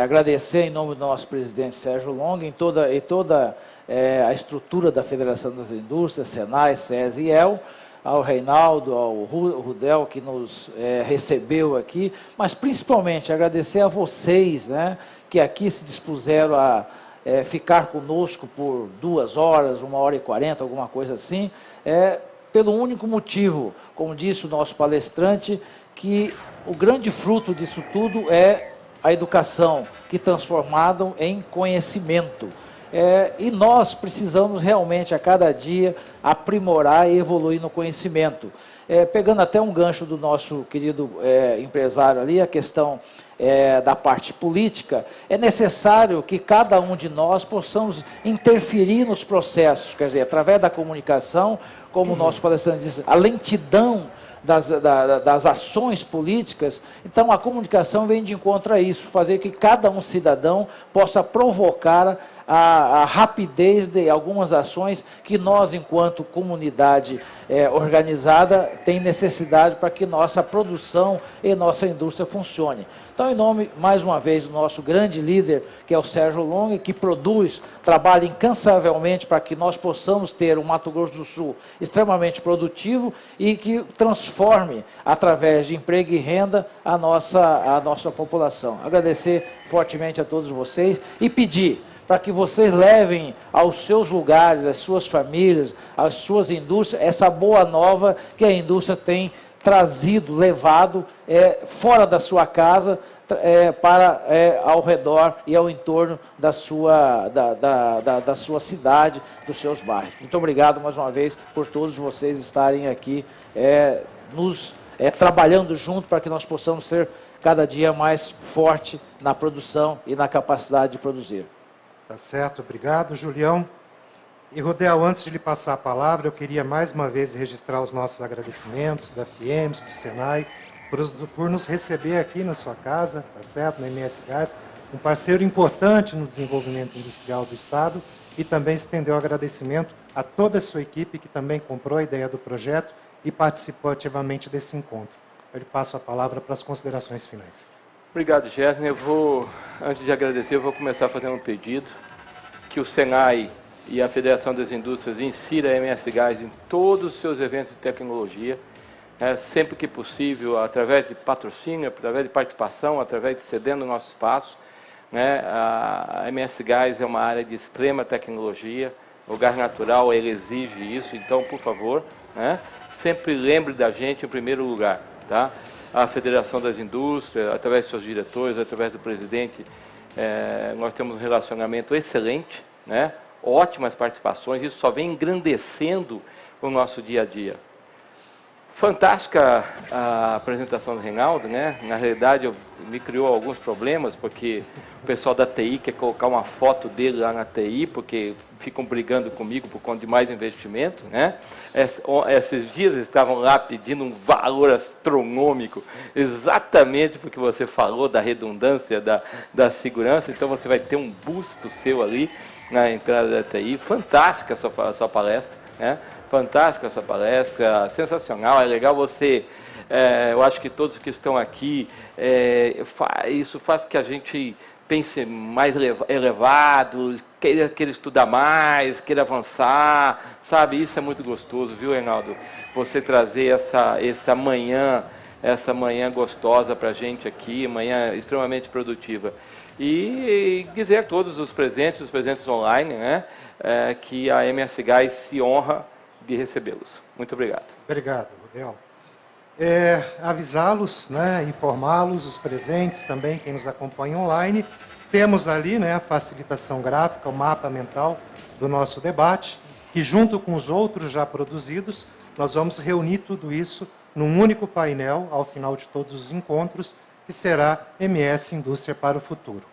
C: agradecer em nome do nosso presidente Sérgio Longen e toda a estrutura da Federação das Indústrias, Senai, SESI e EL, ao Reinaldo, ao Rudel, que nos recebeu aqui, mas principalmente agradecer a vocês, né, que aqui se dispuseram a ficar conosco por 2 horas, 1h40, alguma coisa assim, pelo único motivo, como disse o nosso palestrante, que o grande fruto disso tudo é a educação, que transformada em conhecimento. E nós precisamos realmente, a cada dia, aprimorar e evoluir no conhecimento. Pegando até um gancho do nosso querido empresário ali, a questão da parte política, é necessário que cada um de nós possamos interferir nos processos, quer dizer, através da comunicação, como o nosso palestrante disse, a lentidão das ações políticas. Então a comunicação vem de encontro a isso, fazer que cada um cidadão possa provocar a rapidez de algumas ações que nós, enquanto comunidade organizada, tem necessidade para que nossa produção e nossa indústria funcione. Então, em nome, mais uma vez, do nosso grande líder, que é o Sérgio Longen, que trabalha incansavelmente para que nós possamos ter um Mato Grosso do Sul extremamente produtivo e que transforme, através de emprego e renda, a nossa população. Agradecer fortemente a todos vocês e pedir para que vocês levem aos seus lugares, às suas famílias, às suas indústrias, essa boa nova que a indústria tem levado fora da sua casa, para ao redor e ao entorno da sua cidade, dos seus bairros. Muito obrigado mais uma vez por todos vocês estarem aqui trabalhando junto para que nós possamos ser cada dia mais forte na produção e na capacidade de produzir.
B: Tá certo, obrigado, Julião. E, Rudel, antes de lhe passar a palavra, eu queria mais uma vez registrar os nossos agradecimentos da FIEMS, do Senai, por nos receber aqui na sua casa, tá certo, na MS Gás, um parceiro importante no desenvolvimento industrial do Estado, e também estender o agradecimento a toda a sua equipe que também comprou a ideia do projeto e participou ativamente desse encontro. Eu lhe passo a palavra para as considerações finais.
D: Obrigado, Gerson. Antes de agradecer, eu vou começar fazendo um pedido que o Senai e a Federação das Indústrias insira a MS Gás em todos os seus eventos de tecnologia, sempre que possível, através de patrocínio, através de participação, através de cedendo o nosso espaço. A MS Gás é uma área de extrema tecnologia, o gás natural ele exige isso, então, por favor, sempre lembre da gente em primeiro lugar, tá? A Federação das Indústrias, através de seus diretores, através do presidente, nós temos um relacionamento excelente, ótimas participações, isso só vem engrandecendo o nosso dia a dia. Fantástica a apresentação do Reinaldo, Na realidade, me criou alguns problemas, porque o pessoal da TI quer colocar uma foto dele lá na TI, porque ficam brigando comigo por conta de mais investimento, Esses dias eles estavam lá pedindo um valor astronômico, exatamente porque você falou da redundância, da segurança, então você vai ter um busto seu ali na entrada da TI. Fantástica a sua palestra, né? Fantástica essa palestra, sensacional, é legal você, eu acho que todos que estão aqui, isso faz com que a gente pense mais elevado, queira estudar mais, queira avançar, sabe? Isso é muito gostoso, viu, Reinaldo? Você trazer essa manhã gostosa para a gente aqui, manhã extremamente produtiva. E dizer a todos os presentes online, né, que a MS Gás se honra de recebê-los. Muito obrigado.
B: Obrigado, Rudel. Avisá-los, né, informá-los, os presentes também, quem nos acompanha online. Temos ali, né, a facilitação gráfica, o mapa mental do nosso debate, que junto com os outros já produzidos, nós vamos reunir tudo isso num único painel ao final de todos os encontros, que será MS Indústria para o Futuro.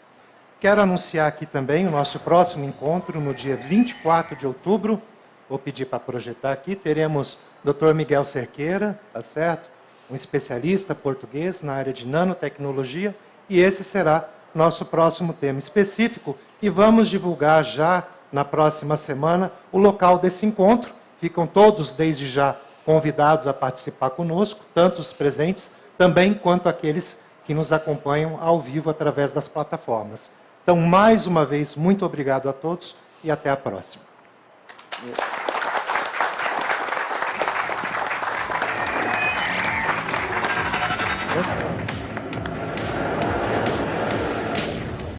B: Quero anunciar aqui também o nosso próximo encontro no dia 24 de outubro. Vou pedir para projetar aqui. Teremos Dr. Miguel Cerqueira, tá certo? Um especialista português na área de nanotecnologia, e esse será nosso próximo tema específico, e vamos divulgar já na próxima semana o local desse encontro. Ficam todos, desde já, convidados a participar conosco, tanto os presentes, também quanto aqueles que nos acompanham ao vivo através das plataformas. Então, mais uma vez, muito obrigado a todos e até a próxima.
C: Opa.